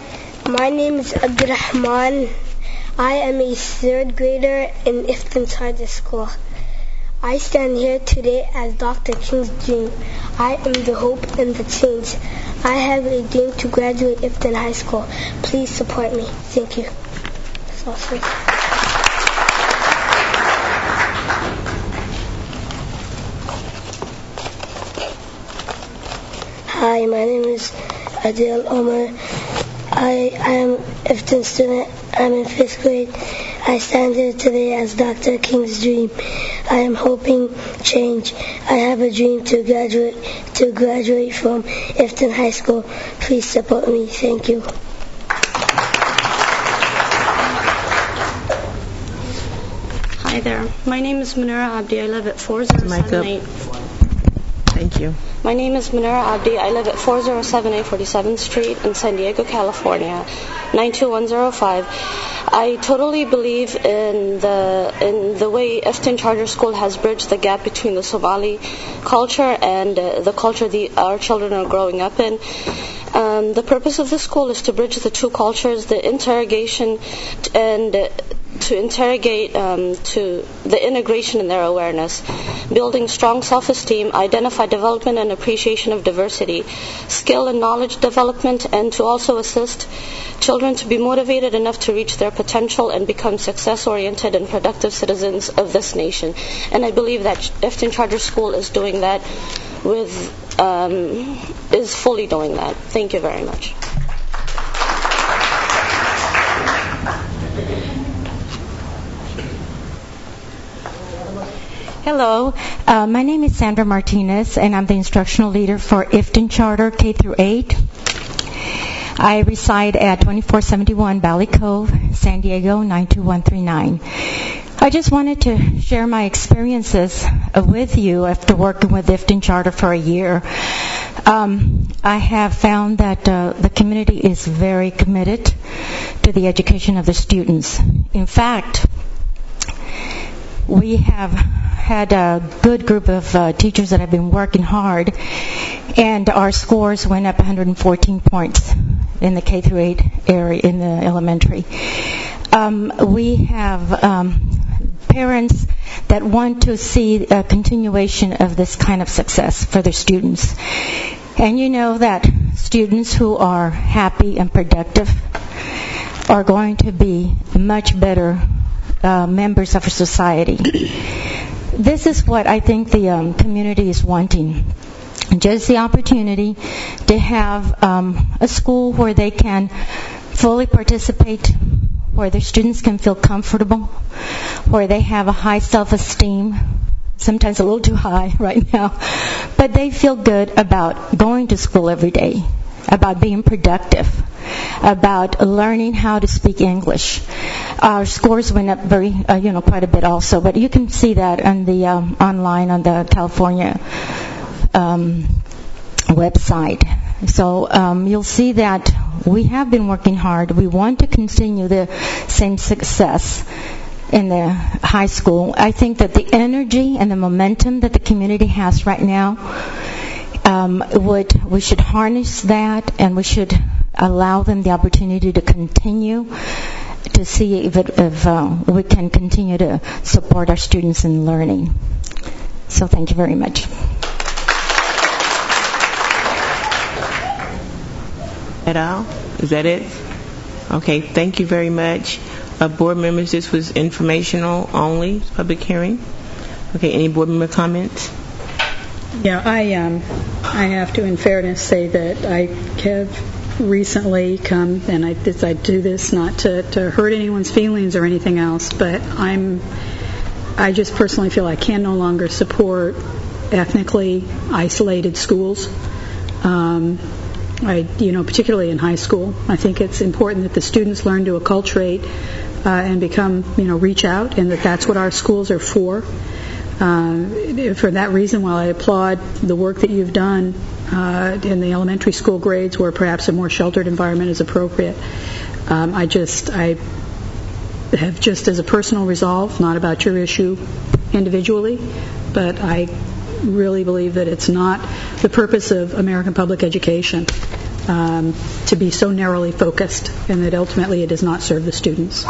K: my name is Abdurrahman. I am a third grader in Ifton Charter School. I stand here today as Dr. King's dream. I am the hope and the change. I have a dream to graduate Ifton High School. Please support me. Thank you. That's all, sir. Hi, my name is Adil Omar. I am Ifton student. I'm in 5th grade. I stand here today as Dr. King's dream. I am hoping change. I have a dream to graduate from Ifton High School. Please support me. Thank you.
W: Hi there. My name is Munira Abdi. I live at 4078.
M: Thank you.
G: My name is Munira Abdi. I live at 407A 47th Street in San Diego, California, 92105. I totally believe in the way Iftin Charter School has bridged the gap between the Somali culture and the culture our children are growing up in. The purpose of the school is to bridge the two cultures, the interrogation and to interrogate to the integration in their awareness, building strong self-esteem, identify development and appreciation of diversity, skill and knowledge development, and to also assist children to be motivated enough to reach their potential and become success-oriented and productive citizens of this nation. And I believe that Iftin Charter School is doing that is fully doing that. Thank you very much.
L: Hello, my name is Sandra Martinez, and I'm the instructional leader for Iftin Charter K through 8. I reside at 2471 Valley Cove, San Diego, 92139. I just wanted to share my experiences with you after working with Iftin Charter for a year. I have found that the community is very committed to the education of the students. In fact, we have had a good group of teachers that have been working hard, and our scores went up 114 points in the K through 8 area in the elementary. We have parents that want to see a continuation of this kind of success for their students. And you know that students who are happy and productive are going to be much better members of our society. This is what I think the community is wanting. Just the opportunity to have a school where they can fully participate, where their students can feel comfortable, where they have a high self-esteem, sometimes a little too high right now, but they feel good about going to school every day, about being productive, about learning how to speak English. Our scores went up quite a bit also, but you can see that on the online on the California website. So you'll see that we have been working hard. We want to continue the same success in the high school. I think that the energy and the momentum that the community has right now, we should harness that, and we should allow them the opportunity to continue to see if we can continue to support our students in learning. So thank you very much.
M: Is that it? Okay, thank you very much. Board members, this was informational only, public hearing. Okay, any board member comments?
R: Yeah, I have to, in fairness, say that I have recently come, and I do this not to hurt anyone's feelings or anything else, but I just personally feel I can no longer support ethnically isolated schools. Particularly in high school, I think it's important that the students learn to acculturate and become, reach out, and that's what our schools are for. For that reason, while I applaud the work that you've done in the elementary school grades where perhaps a more sheltered environment is appropriate, I have just as a personal resolve, not about your issue individually, but I really believe that it's not the purpose of American public education to be so narrowly focused, and that ultimately it does not serve the students.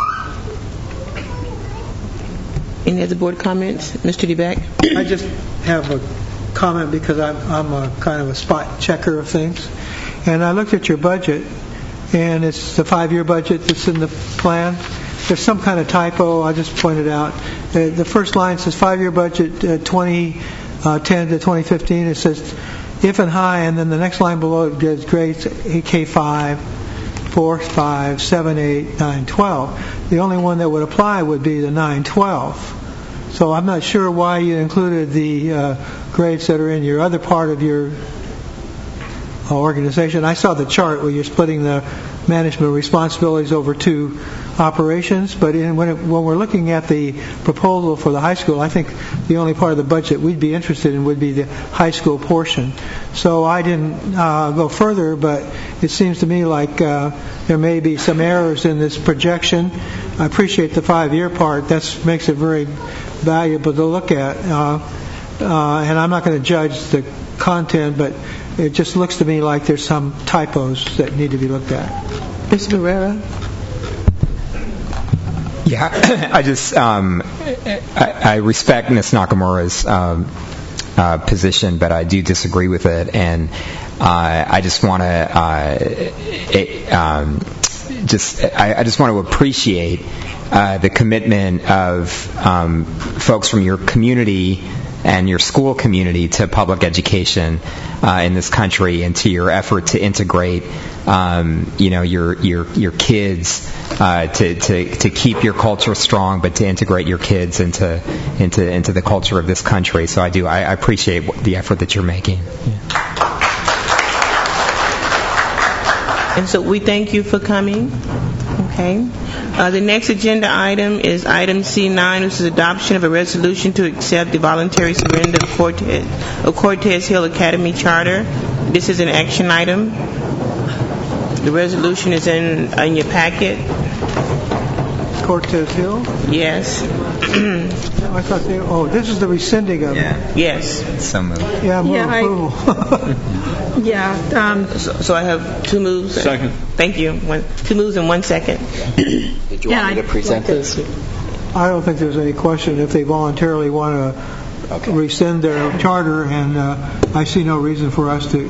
M: Any other board comments? Mr. DeBeck?
P: I just have a comment because I'm a kind of a spot checker of things. And I looked at your budget, and it's the 5-year budget that's in the plan. There's some kind of typo. I just pointed out. The first line says 5-year budget 2010 to 2015. It says if and high, and then the next line below it gives grades K5, 4, 5, 7, 8, 9, 12. The only one that would apply would be the 9, 12. So I'm not sure why you included the grades that are in your other part of your organization. I saw the chart where you're splitting the management responsibilities over 2 operations. But when we're looking at the proposal for the high school, I think the only part of the budget we'd be interested in would be the high school portion. So I didn't go further, but it seems to me like there may be some errors in this projection. I appreciate the 5-year part. That makes it very valuable to look at. And I'm not going to judge the content, but it just looks to me like there's some typos that need to be looked at.
M: Mr. Barrera?
A: Yeah, I just I respect Ms. Nakamura's position, but I do disagree with it, and I just want to I just want to appreciate the commitment of folks from your community and your school community to public education in this country, and to your effort to integrate, your kids, to keep your culture strong, but to integrate your kids into the culture of this country. So I appreciate the effort that you're making. Yeah.
M: And so we thank you for coming. Okay. The next agenda item is item C9, which is adoption of a resolution to accept the voluntary surrender of Cortez Hill Academy Charter. This is an action item. The resolution is in your packet.
P: Cortez Hill?
M: Yes.
P: I thought this is the rescinding of it.
M: Yes.
A: So moved.
P: Yeah, approval.
M: So I have 2 moves.
Q: Second.
M: Thank you. 2 moves in 1 second.
O: Did you want me to present this?
P: I don't think there's any question if they voluntarily want to rescind their charter, and I see no reason for us to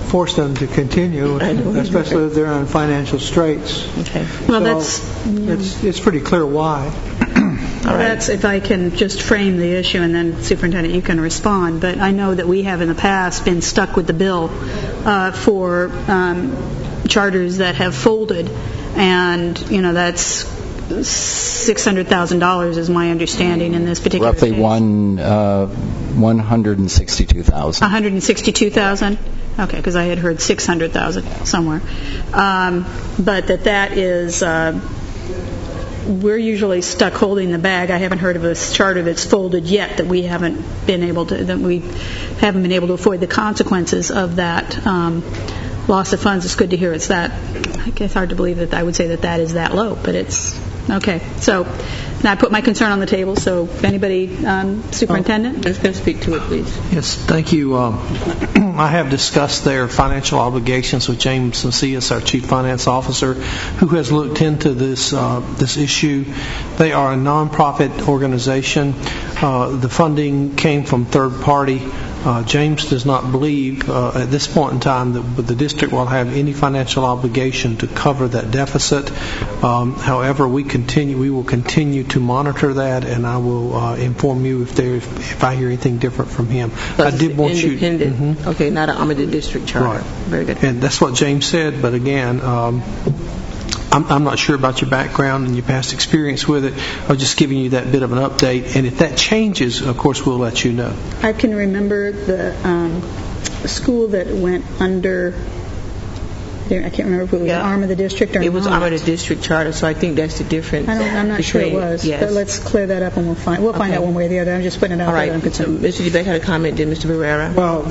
P: force them to continue, especially if they're on financial straits.
M: Okay.
R: Well,
P: so it's pretty clear why.
R: All right. That's if I can just frame the issue, and then Superintendent, you can respond. But I know that we have in the past been stuck with the bill for charters that have folded, and that's $600,000 is my understanding in this particular
O: roughly
R: case.
O: 162,000.
R: 162,000. Okay, because I had heard 600,000 somewhere. But that is. We're usually stuck holding the bag. I haven't heard of a charter that's folded yet that we haven't been able to avoid the consequences of that loss of funds. It's good to hear it's that. I guess hard to believe that I would say that is that low, but it's okay. So now I put my concern on the table. So if anybody, Superintendent,
M: just going to speak to it, please.
N: Yes, thank you. I have discussed their financial obligations with James Macias, our Chief Finance Officer, who has looked into this issue. They are a nonprofit organization. The funding came from third party. James does not believe at this point in time that the district will have any financial obligation to cover that deficit. However, we will continue to monitor that, and I will inform you if I hear anything different from him.
M: So I did want you independent. Okay, not an arm of the district charter.
N: Right.
M: Very good.
N: And that's what James said. But again, I'm not sure about your background and your past experience with it. I was just giving you that bit of an update. And if that changes, of course, we'll let you know.
R: I can remember the school that went under. I can't remember if it was an arm of the district or not.
M: It was arm of the district charter, so I think that's the difference.
R: I'm not sure it was.
M: Yes.
R: But let's clear that up, and we'll find out one way or the other. I'm just putting it out there.
M: All right. Mr. DeBeck had a comment. Did Mr. Barrera?
P: Well,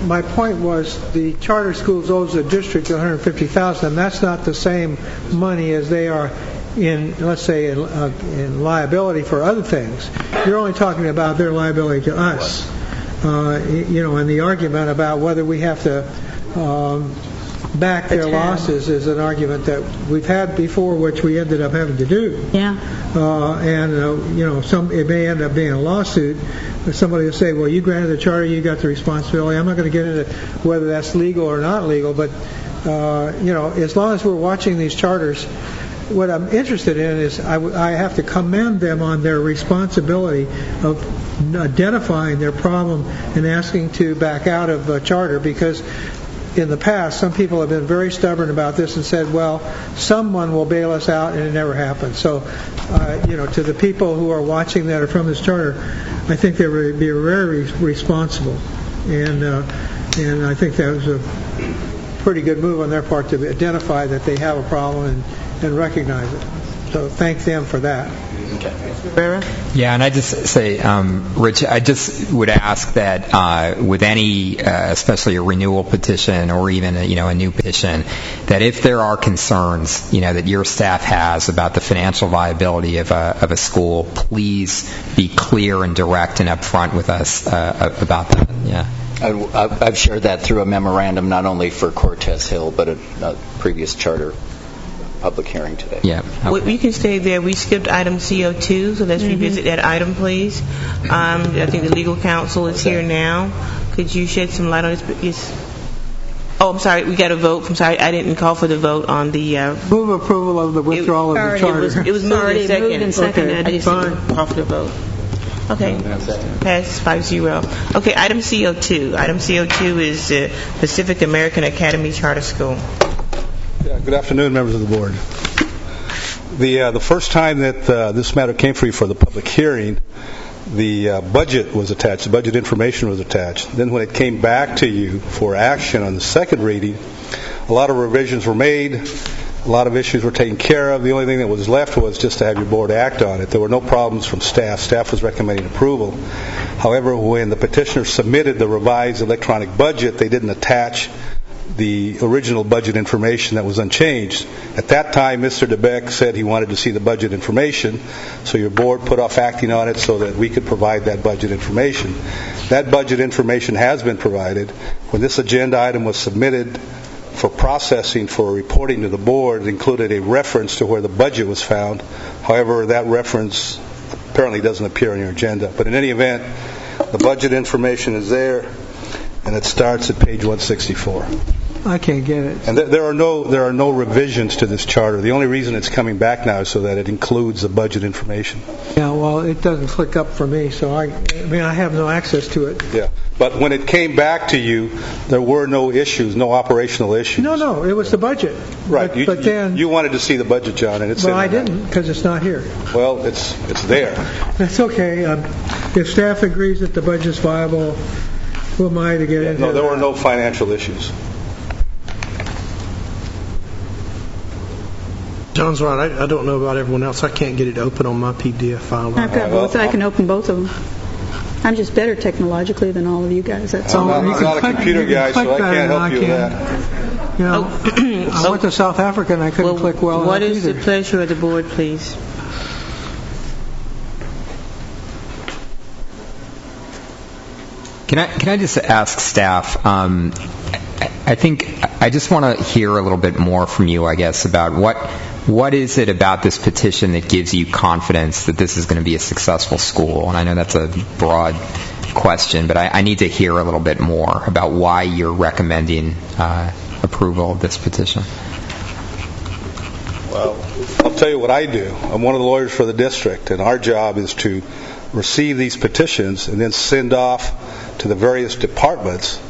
P: my point was the charter schools owes the district $150,000, and that's not the same money as they are in, let's say, in liability for other things. You're only talking about their liability to us. And the argument about whether we have to back their losses is an argument that we've had before, which we ended up having to do.
R: Yeah.
P: It may end up being a lawsuit. Somebody will say, well, you granted the charter, you got the responsibility. I'm not going to get into whether that's legal or not legal, but, as long as we're watching these charters, what I'm interested in is I have to commend them on their responsibility of identifying their problem and asking to back out of a charter, because in the past, some people have been very stubborn about this and said, well, someone will bail us out, and it never happened. So, to the people who are watching that are from this charter, I think they would be very responsible. And I think that was pretty good move on their part to identify that they have a problem and recognize it. So thank them for that.
A: Yeah, and I just say, Rich, I just would ask that with any, especially a renewal petition or even a new petition, that if there are concerns, that your staff has about the financial viability of a school, please be clear and direct and upfront with us about that. Yeah.
O: I've shared that through a memorandum, not only for Cortez Hill, but a previous charter public hearing today.
A: Yeah.
M: Well, you can stay there. We skipped item CO2, so let's revisit that item, please. I think the legal counsel is here now. Could you shed some light on this? Yes. Oh, I'm sorry. We got a vote. I'm sorry. I didn't call for the vote on the...
P: Move approval of the withdrawal of the charter.
M: It was moved and seconded.
R: Moved and seconded.
M: I just didn't call for the vote. Okay. Passes 5-0. Okay, item CO2. Item CO2 is Pacific American Academy Charter School.
S: Yeah, good afternoon, members of the board. The first time that this matter came for you for the public hearing, the budget was attached, the budget information was attached. Then when it came back to you for action on the second reading, a lot of revisions were made, a lot of issues were taken care of. The only thing that was left was just to have your board act on it. There were no problems from staff. Staff was recommending approval. However, when the petitioner submitted the revised electronic budget, they didn't attach the original budget information that was unchanged. At that time, Mr. DeBeck said he wanted to see the budget information, so your board put off acting on it so that we could provide that budget information. That budget information has been provided. When this agenda item was submitted for processing for reporting to the board, it included a reference to where the budget was found. However, that reference apparently doesn't appear on your agenda. But in any event, the budget information is there, and it starts at page 164.
P: I can't get it.
S: And there are no revisions to this charter. The only reason it's coming back now is so that it includes the budget information.
P: Yeah, well, it doesn't click up for me, so I have no access to it.
S: Yeah, but when it came back to you, there were no issues, no operational issues.
P: No, it was the budget.
S: Right,
P: but then
S: you wanted to see the budget, John, and it's
P: well, I didn't because it's not here.
S: Well, it's there.
P: That's okay. If staff agrees that the budget's viable, who am I to get into
S: No, there were no financial issues.
N: John's right. I don't know about everyone else. I can't get it open on my PDF file.
R: I've got both. I can open both of them. I'm just better technologically than all of you guys. That's all.
S: I'm not a computer guy, so I can't help you with that.
P: You know, I went to South Africa and I couldn't click well.
M: What is the pleasure of the board, please?
A: Can I just ask staff? I think I just want to hear a little bit more from you, I guess, about what is it about this petition that gives you confidence that this is going to be a successful school? And I know that's a broad question, but I need to hear a little bit more about why you're recommending approval of this petition.
S: Well, I'll tell you what I do. I'm one of the lawyers for the district, and our job is to receive these petitions and then send off to the various departments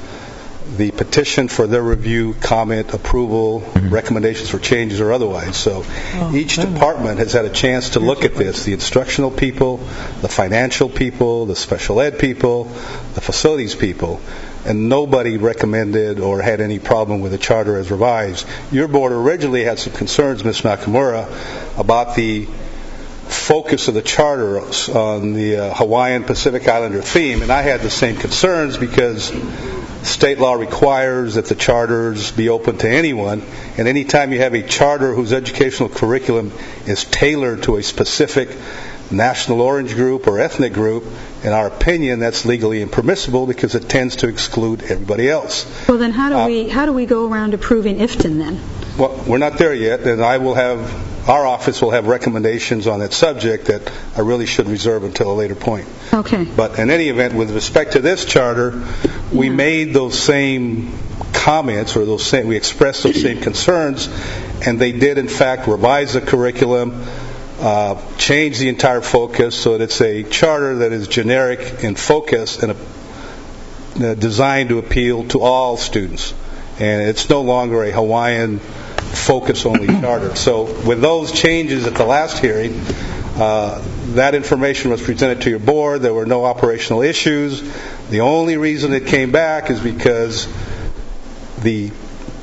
S: the petition for their review, comment, approval, recommendations for changes or otherwise. So each department has had a chance to look at this, the instructional people, the financial people, the special ed people, the facilities people, and nobody recommended or had any problem with the charter as revised. Your board originally had some concerns, Ms. Nakamura, about the focus of the charter on the Hawaiian Pacific Islander theme, and I had the same concerns because state law requires that the charters be open to anyone, and anytime you have a charter whose educational curriculum is tailored to a specific national orange group or ethnic group, in our opinion, that's legally impermissible because it tends to exclude everybody else.
R: Well, then how do we go around approving IFTN then?
S: Well, we're not there yet, and our office will have recommendations on that subject that I really should reserve until a later point.
R: Okay.
S: But in any event, with respect to this charter, we made those same comments, or we expressed those same concerns, and they did in fact revise the curriculum, change the entire focus so that it's a charter that is generic in focus and designed to appeal to all students. And it's no longer a Hawaiian focus-only charter. So with those changes at the last hearing, that information was presented to your board. There were no operational issues. The only reason it came back is because the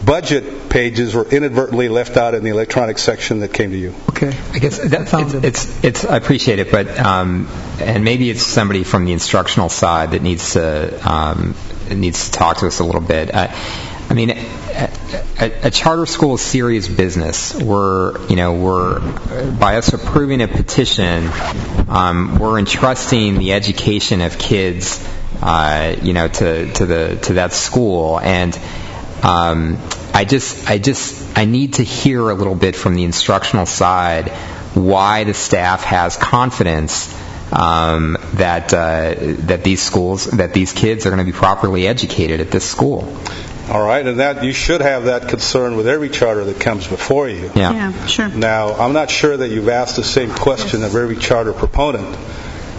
S: budget pages were inadvertently left out in the electronic section that came to you.
P: Okay.
A: I guess it's I appreciate it, but and maybe it's somebody from the instructional side that needs to talk to us a little bit. I mean, a charter school is serious business. We're by us approving a petition, we're entrusting the education of kids, to that school, and I need to hear a little bit from the instructional side why the staff has confidence that these kids are going to be properly educated at this school.
S: All right, and that you should have that concern with every charter that comes before you.
A: Yeah,
R: sure.
S: Now, I'm not sure that you've asked the same question of every charter proponent.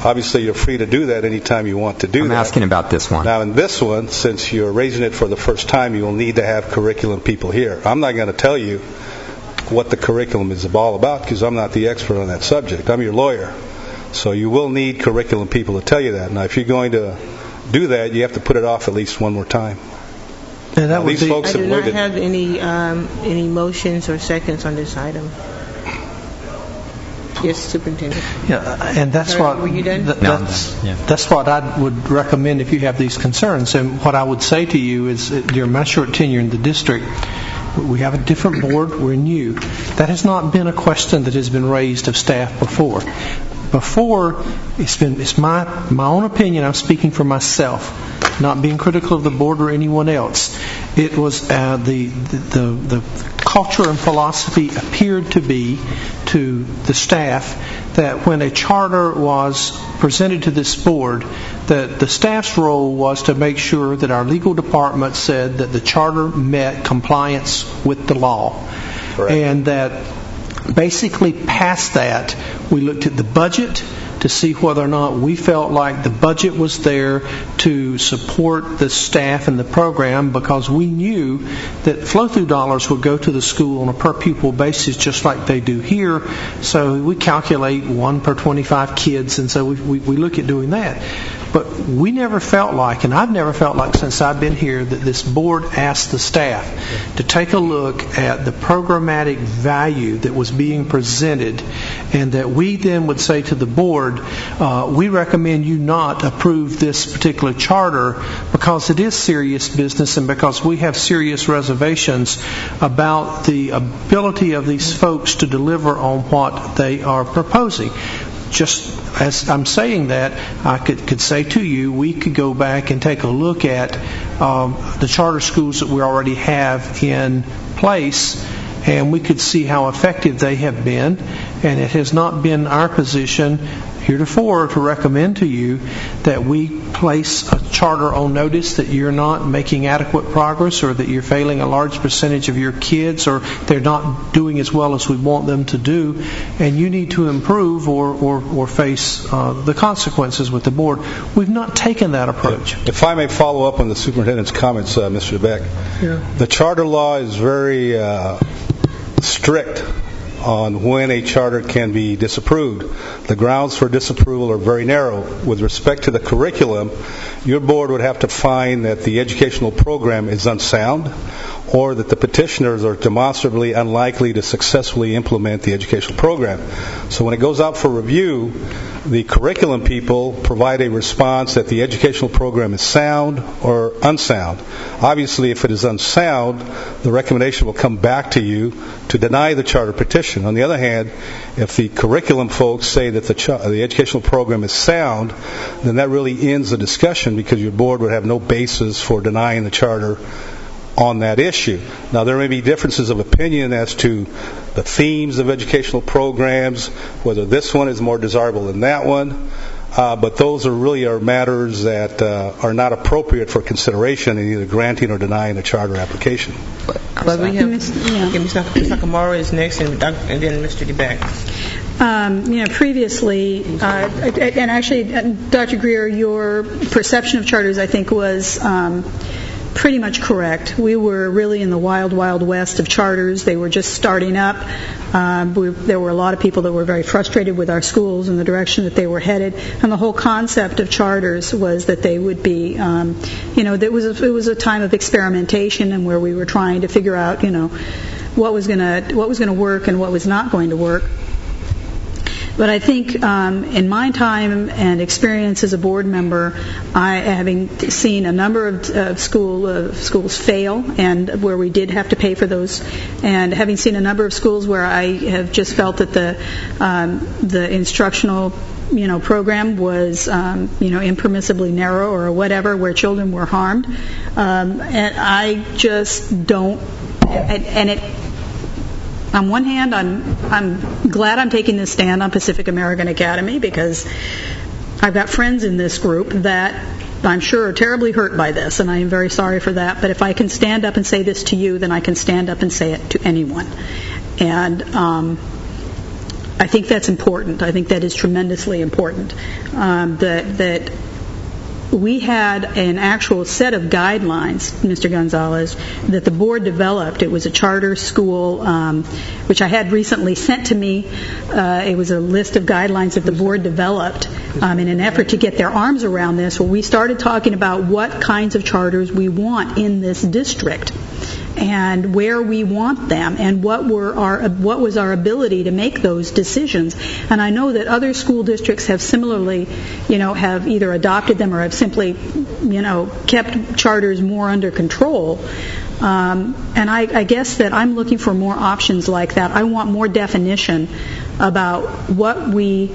S: Obviously, you're free to do that anytime you want to do that.
A: I'm asking about this one.
S: Now, in this one, since you're raising it for the first time, you will need to have curriculum people here. I'm not going to tell you what the curriculum is all about because I'm not the expert on that subject. I'm your lawyer. So you will need curriculum people to tell you that. Now, if you're going to do that, you have to put it off at least one more time.
P: And that
S: these folks
M: I do
S: have
M: not
S: waited.
M: have any motions or seconds on this item. Yes, Superintendent.
P: Yeah, and that's
M: Sorry,
P: what
M: were you done?
P: that's what I would recommend if you have these concerns. And what I would say to you is, during my short tenure in the district, we have a different board. We're new. That has not been a question that has been raised of staff before. Before, it's my own opinion. I'm speaking for myself, not being critical of the board or anyone else. It was the culture and philosophy appeared to be to the staff that when a charter was presented to this board, that the staff's role was to make sure that our legal department said that the charter met compliance with the law.
S: Correct.
P: And that basically past that, we looked at the budget to see whether or not we felt like the budget was there to support the staff and the program, because we knew that flow-through dollars would go to the school on a per-pupil basis just like they do here. So we calculate 1 per 25 kids, and so we look at doing that. But we never felt like, and I've never felt like since I've been here, that this board asked the staff to take a look at the programmatic value that was being presented, and that we then would say to the board, we recommend you not approve this particular charter because it is serious business and because we have serious reservations about the ability of these folks to deliver on what they are proposing. Just as I'm saying that, I could say to you, we could go back and take a look at the charter schools that we already have in place, and we could see how effective they have been. And it has not been our position heretofore to recommend to you that we place a charter on notice that you're not making adequate progress, or that you're failing a large percentage of your kids, or they're not doing as well as we want them to do, and you need to improve or face the consequences with the board. We've not taken that approach.
S: If I may follow up on the superintendent's comments, Mr. Beck.
P: Yeah.
S: The charter law is very strict on when a charter can be disapproved. The grounds for disapproval are very narrow. With respect to the curriculum, your board would have to find that the educational program is unsound, or that the petitioners are demonstrably unlikely to successfully implement the educational program. So when it goes out for review, the curriculum people provide a response that the educational program is sound or unsound. Obviously, if it is unsound, the recommendation will come back to you to deny the charter petition. On the other hand, if the curriculum folks say that the educational program is sound, then that really ends the discussion, because your board would have no basis for denying the charter on that issue. Now, there may be differences of opinion as to the themes of educational programs, whether this one is more desirable than that one, but those are matters that are not appropriate for consideration in either granting or denying a charter application.
M: But we have Ms. Nakamura is next, and then Mr. DeBeck.
R: Previously, and actually, Dr. Greer, your perception of charters, I think, was pretty much correct. We were really in the wild, wild west of charters. They were just starting up. There were a lot of people that were very frustrated with our schools and the direction that they were headed. And the whole concept of charters was that they would be, it was a time of experimentation and where we were trying to figure out, what was going to work and what was not going to work. But I think in my time and experience as a board member, having seen a number of schools fail and where we did have to pay for those, and having seen a number of schools where I have just felt that the instructional program was impermissibly narrow or whatever, where children were harmed, and I just don't. On one hand, I'm glad I'm taking this stand on Pacific American Academy because I've got friends in this group that I'm sure are terribly hurt by this, and I am very sorry for that. But if I can stand up and say this to you, then I can stand up and say it to anyone. And I think that's important. I think that is tremendously important. That we had an actual set of guidelines, Mr. Gonzalez, that the board developed. It was a charter school, which I had recently sent to me. It was a list of guidelines that the board developed in an effort to get their arms around this. Well, we started talking about what kinds of charters we want in this district and where we want them and what was our ability to make those decisions. And I know that other school districts have similarly, have either adopted them or have simply, kept charters more under control. And I guess that I'm looking for more options like that. I want more definition about what we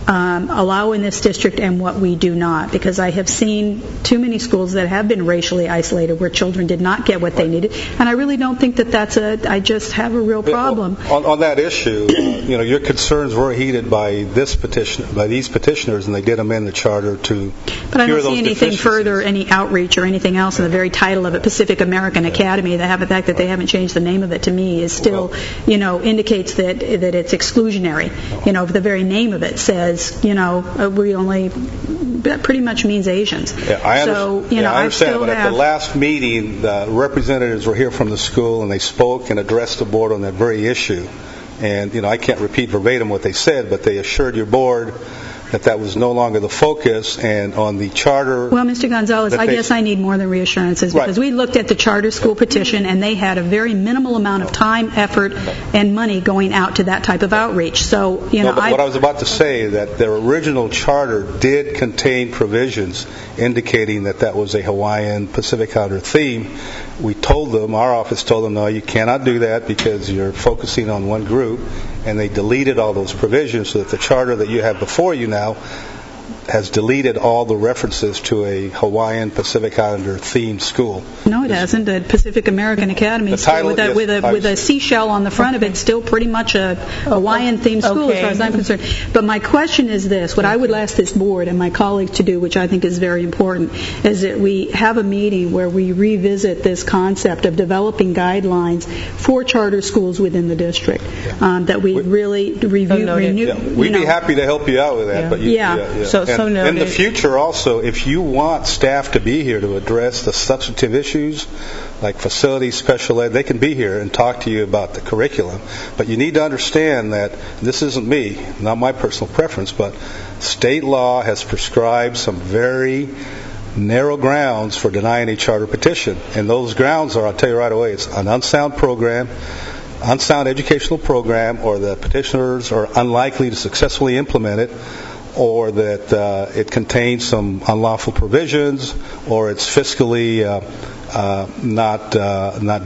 R: allow in this district and what we do not, because I have seen too many schools that have been racially isolated where children did not get what they needed, and I really don't think that I just have a real problem.
S: On that issue, your concerns were heated by these petitioners, and they did amend the charter to
R: But I
S: cure
R: don't
S: those
R: see anything further, any outreach or anything else in the very title of it, Pacific American Academy. The fact that they haven't changed the name of it to me is still, indicates that it's exclusionary. The very name of it says, we only, that pretty much means Asians.
S: Yeah, I understand, but at the last meeting, the representatives were here from the school, and they spoke and addressed the board on that very issue. And, I can't repeat verbatim what they said, but they assured your board that was no longer the focus, and on the charter...
R: Well, Mr. Gonzalez, I guess I need more than reassurances, because we looked at the charter school petition, and they had a very minimal amount of time, effort, and money going out to that type of outreach. So,
S: what I was about to say, that their original charter did contain provisions indicating that was a Hawaiian Pacific Islander theme. We told them, our office told them, no, you cannot do that because you're focusing on one group, and they deleted all those provisions so that the charter that you have before you now has deleted all the references to a Hawaiian Pacific Islander themed school.
R: No, it hasn't. The Pacific American Academy with a seashell on the front of it, still pretty much a Hawaiian themed school as far as I'm concerned. But my question is this: what I would ask this board and my colleagues to do, which I think is very important, is that we have a meeting where we revisit this concept of developing guidelines for charter schools within the district. That we really renew.
S: We'd be happy to help you out with that. But in the future also, if you want staff to be here to address the substantive issues like facilities, special ed, they can be here and talk to you about the curriculum. But you need to understand that this isn't me, not my personal preference, but state law has prescribed some very narrow grounds for denying a charter petition. And those grounds are, I'll tell you right away, it's an unsound educational program, or the petitioners are unlikely to successfully implement it, or that it contains some unlawful provisions, or it's fiscally not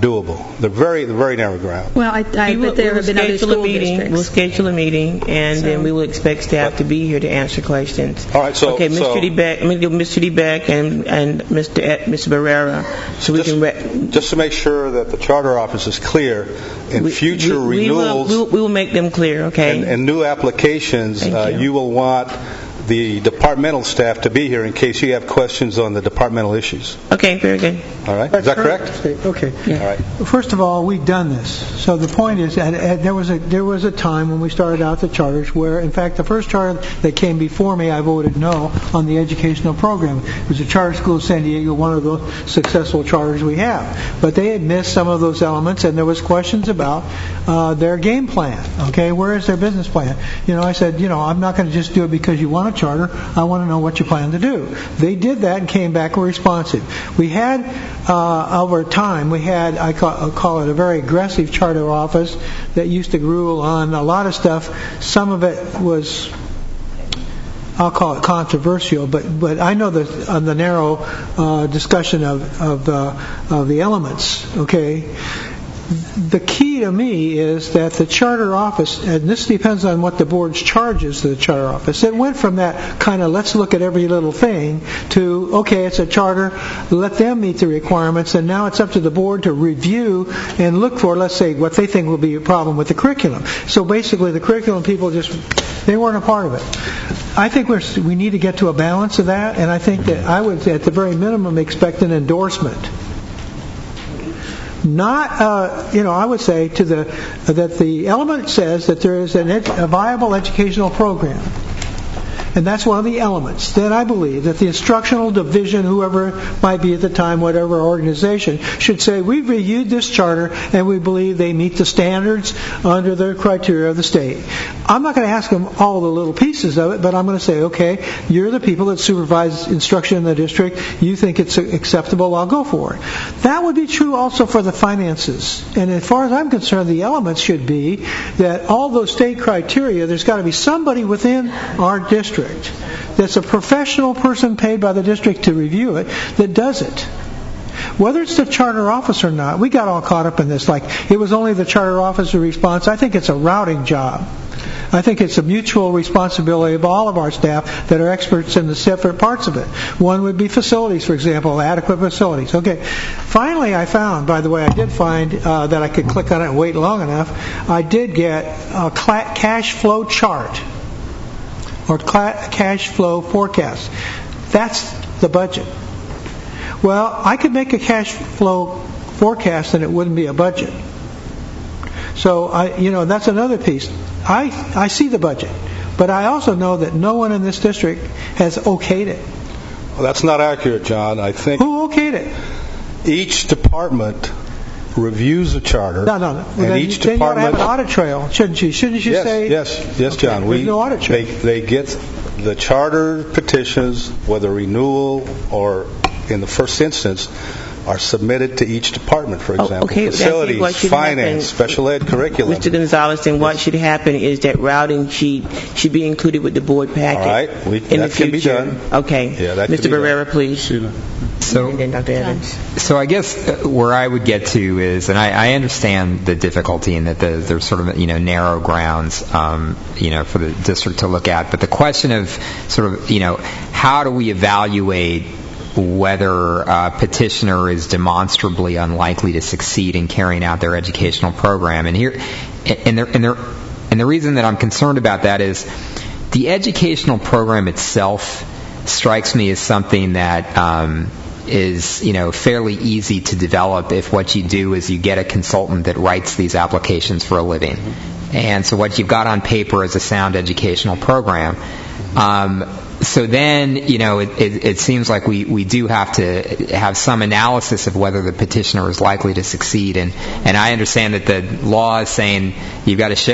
S: doable. They're very narrow ground.
R: Well, I bet there have been other school districts.
M: We'll schedule a meeting, and then we will expect staff to be here to answer questions.
S: All right. So,
M: Mr. DeBeck, I'm going to give Mr. DeBeck and Mr. Barrera, so we can
S: just to make sure that the charter office is clear in future renewals.
M: We will make them clear. Okay.
S: And new applications, you will want the departmental staff to be here in case you have questions on the departmental issues.
M: Okay, very good.
S: All right. Is that correct?
P: Okay.
S: All right.
P: First of all, we've done this. So the point is, there was a time when we started out the charters where, in fact, the first charter that came before me, I voted no on the educational program. It was the Charter School of San Diego, one of the successful charters we have. But they had missed some of those elements, and there was questions about their game plan. Okay, where is their business plan? I said, I'm not going to just do it because you want a charter. I want to know what you plan to do. They did that and came back responsive. We had, over time, I call it a very aggressive charter office that used to rule on a lot of stuff. Some of it was, I'll call it controversial, but I know that on the narrow discussion of the elements, okay. The key to me is that the charter office, and this depends on what the board's charge is to the charter office, it went from that kind of let's look at every little thing to, okay, it's a charter, let them meet the requirements, and now it's up to the board to review and look for, let's say, what they think will be a problem with the curriculum. So basically the curriculum people they weren't a part of it. I think we need to get to a balance of that, and I think that I would, at the very minimum, expect an endorsement. Not, I would say that the element says that there is a viable educational program. And that's one of the elements. Then I believe that the instructional division, whoever it might be at the time, whatever organization, should say, we've reviewed this charter and we believe they meet the standards under the criteria of the state. I'm not going to ask them all the little pieces of it, but I'm going to say, okay, you're the people that supervise instruction in the district. You think it's acceptable, I'll go for it. That would be true also for the finances. And as far as I'm concerned, the elements should be that all those state criteria, there's got to be somebody within our district that's a professional person paid by the district to review it that does it. Whether it's the charter office or not, we got all caught up in this like it was only the charter officer's response. I think it's a routing job. I think it's a mutual responsibility of all of our staff that are experts in the separate parts of it. One would be facilities, for example, adequate facilities. Okay. Finally, I found, by the way, I did find that I could click on it and wait long enough. I did get a cash flow chart or cash flow forecast. That's the budget. Well, I could make a cash flow forecast and it wouldn't be a budget. So, that's another piece. I see the budget, but I also know that no one in this district has okayed it.
S: Well, that's not accurate, John. I think...
P: Who okayed it?
S: Each department reviews the charter.
P: No.
S: And each department... Then you ought to have an
P: audit trail, shouldn't you? Shouldn't you say...
S: Yes, John.
P: There's no audit trail.
S: They get the charter petitions, whether renewal or in the first instance, are submitted to each department, for example. Facilities, finance, special ed curriculum.
M: Mr. Gonzalez, then what should happen is that routing sheet should be included with the board packet.
S: All right. That can be done.
M: Okay.
S: Yeah, that
M: Mr. Barrera, please.
A: So,
M: and then Dr. Evans.
A: So I guess where I would get to is, and I understand the difficulty in that there's sort of narrow grounds for the district to look at, but the question of sort of how do we evaluate whether a petitioner is demonstrably unlikely to succeed in carrying out their educational program, and the reason that I'm concerned about that is the educational program itself strikes me as something that is fairly easy to develop if what you do is you get a consultant that writes these applications for a living. And so what you've got on paper is a sound educational program. So then, it seems like we do have to have some analysis of whether the petitioner is likely to succeed, and I understand that the law is saying you've got to show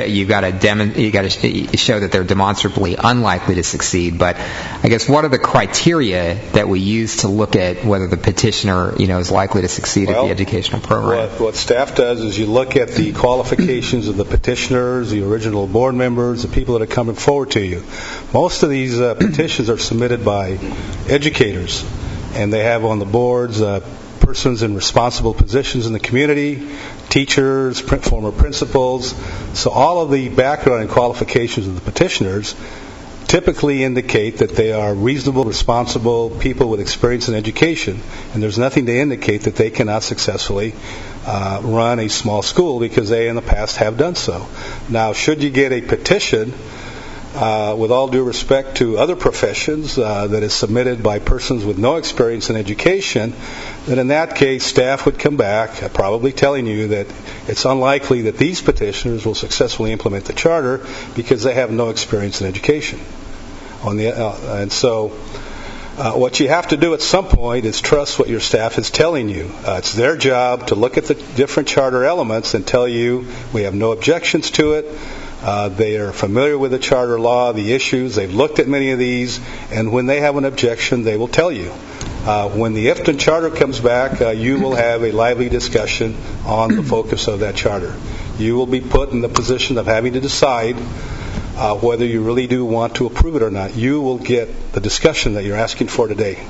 A: that they're demonstrably unlikely to succeed. But I guess what are the criteria that we use to look at whether the petitioner is likely to succeed at the educational program?
S: What staff does is you look at the qualifications of the petitioners, the original board members, the people that are coming forward to you. Most of these petitions are submitted by educators, and they have on the boards persons in responsible positions in the community, teachers, former principals. So all of the background and qualifications of the petitioners typically indicate that they are reasonable, responsible people with experience in education, and there's nothing to indicate that they cannot successfully run a small school because they in the past have done so. Now, should you get a petition with all due respect to other professions, that is submitted by persons with no experience in education, then in that case staff would come back probably telling you that it's unlikely that these petitioners will successfully implement the charter because they have no experience in education. And so what you have to do at some point is trust what your staff is telling you. It's their job to look at the different charter elements and tell you we have no objections to it. They are familiar with the charter law, the issues. They've looked at many of these, and when they have an objection, they will tell you. When the Ifton Charter comes back, you will have a lively discussion on the focus of that charter. You will be put in the position of having to decide whether you really do want to approve it or not. You will get the discussion that you're asking for today.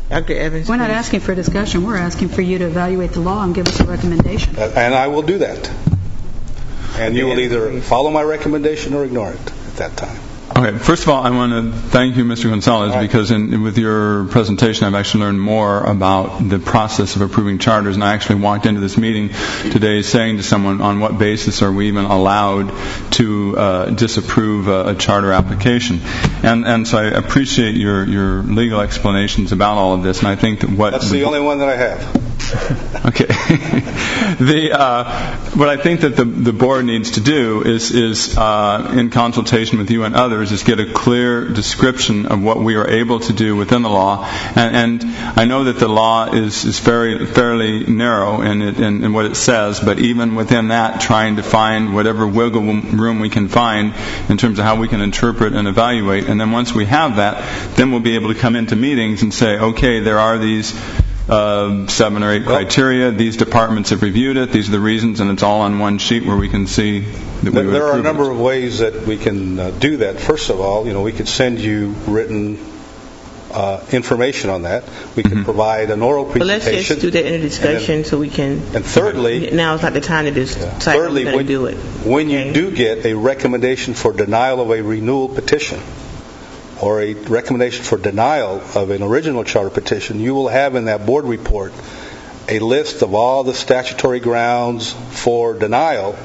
M: Dr. Evans,
R: we're not asking for discussion. We're asking for you to evaluate the law and give us a recommendation.
S: And I will do that. And you will either follow my recommendation or ignore it at that time.
Q: Okay, first of all, I want to thank you, Mr. Gonzalez, because with your presentation I've actually learned more about the process of approving charters, and I actually walked into this meeting today saying to someone, on what basis are we even allowed to disapprove a charter application? And so I appreciate your legal explanations about all of this, and I think that
S: that's the only one that I have.
Q: Okay. What I think that the board needs to do is in consultation with you and others, is get a clear description of what we are able to do within the law. And I know that the law is fairly narrow in what it says, but even within that, trying to find whatever wiggle room we can find in terms of how we can interpret and evaluate. And then once we have that, then we'll be able to come into meetings and say, okay, there are these 7 or 8 criteria. These departments have reviewed it. These are the reasons, and it's all on one sheet where we can see that we would
S: There are a number
Q: it.
S: of ways that we can do that. First of all, we could send you written information on that. We can provide an oral presentation.
M: But let's just do that in a discussion so we can.
S: And thirdly,
M: now is not the time to decide how we're going to do it.
S: When you do get a recommendation for denial of a renewal petition, or a recommendation for denial of an original charter petition, you will have in that board report a list of all the statutory grounds for denial,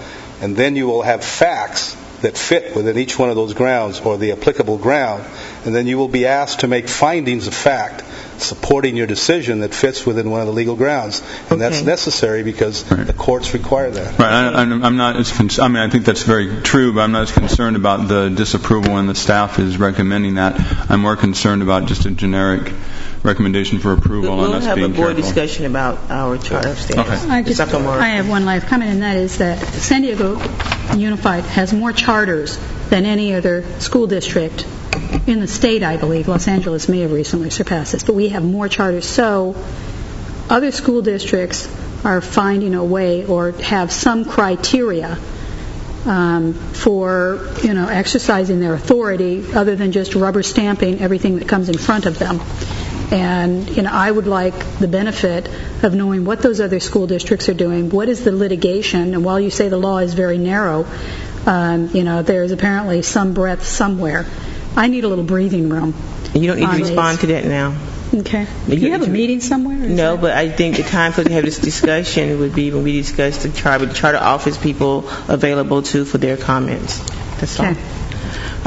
S: and then you will have facts that fit within each one of those grounds or the applicable ground, and then you will be asked to make findings of fact supporting your decision that fits within one of the legal grounds. And that's necessary because the courts require that.
Q: Right. I'm not as I think that's very true, but I'm not as concerned about the disapproval when the staff is recommending that. I'm more concerned about just a generic recommendation for approval and us being careful.
M: We'll have a board discussion about our charter status.
Q: Okay.
R: I have one last comment, and that is that San Diego Unified has more charters than any other school district in the state, I believe. Los Angeles may have recently surpassed this, but we have more charters. So other school districts are finding a way or have some criteria for exercising their authority other than just rubber stamping everything that comes in front of them. And I would like the benefit of knowing what those other school districts are doing, what is the litigation, and while you say the law is very narrow, there's apparently some breadth somewhere. I need a little breathing room.
M: You don't need to respond to that now.
R: Okay. Do you have a meeting somewhere?
M: No, but I think the time for to have this discussion would be when we discuss the charter office people available too for their comments. That's all.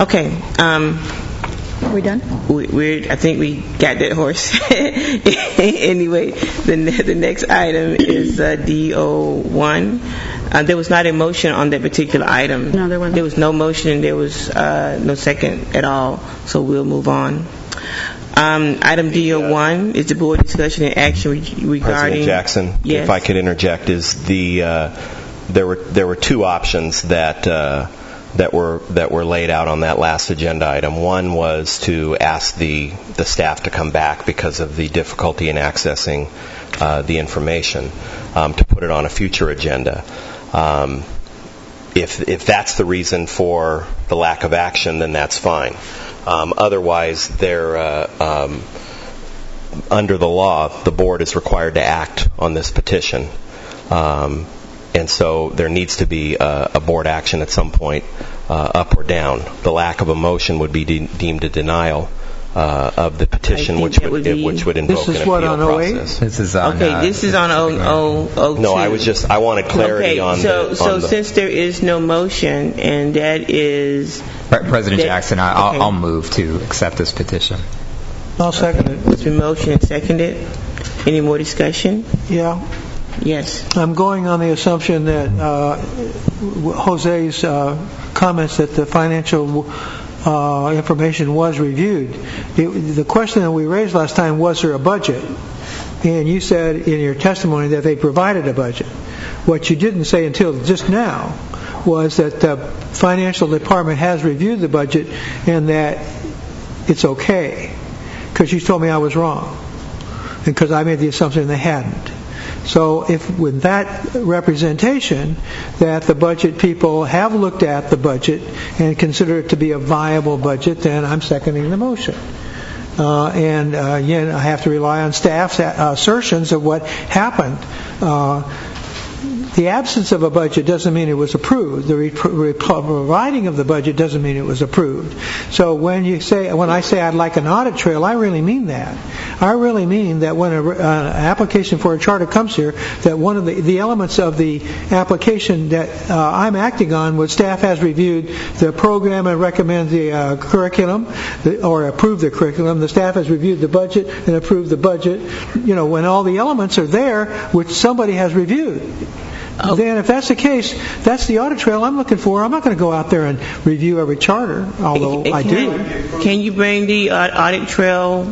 M: Okay.
R: Are we done?
M: I think we got that horse. Anyway, the next item is DO1. There was not a motion on that particular item.
R: No, there wasn't.
M: There was no motion. There was no second at all. So we'll move on. Item DO1 is the board discussion and action regarding.
V: President Jackson,
M: yes.
V: If I could interject, is there were 2 options that were laid out on that last agenda item. One was to ask the staff to come back because of the difficulty in accessing the information, to put it on a future agenda. If that's the reason for the lack of action, then that's fine. Otherwise, under the law, the board is required to act on this petition. And so there needs to be a board action at some point, up or down. The lack of a motion would be deemed a denial of the petition, which would invoke an appeal process.
A: This is on.
M: This is on 002.
V: No, I wanted clarity on
M: So since there is no motion, and that is
A: President Jackson, I'll move to accept this petition.
P: I'll second it.
M: It's been motioned and seconded. Any more discussion?
P: Yeah.
M: Yes.
P: I'm going on the assumption that Jose's comments that the financial information was reviewed. The question that we raised last time, was there a budget? And you said in your testimony that they provided a budget. What you didn't say until just now was that the financial department has reviewed the budget and that it's okay. Because you told me I was wrong. And because I made the assumption they hadn't. So if with that representation that the budget people have looked at the budget and consider it to be a viable budget, then I'm seconding the motion. And again, I have to rely on staff's assertions of what happened. The absence of a budget doesn't mean it was approved. The providing of the budget doesn't mean it was approved. So when I say I'd like an audit trail, I really mean that. I really mean that when an application for a charter comes here, that one of the elements of the application that I'm acting on was staff has reviewed the program and recommend the curriculum or approve the curriculum. The staff has reviewed the budget and approved the budget. You know, when all the elements are there, which somebody has reviewed. Then if that's the case, that's the audit trail I'm looking for. I'm not going to go out there and review every charter, although I do.
M: Can you bring the audit trail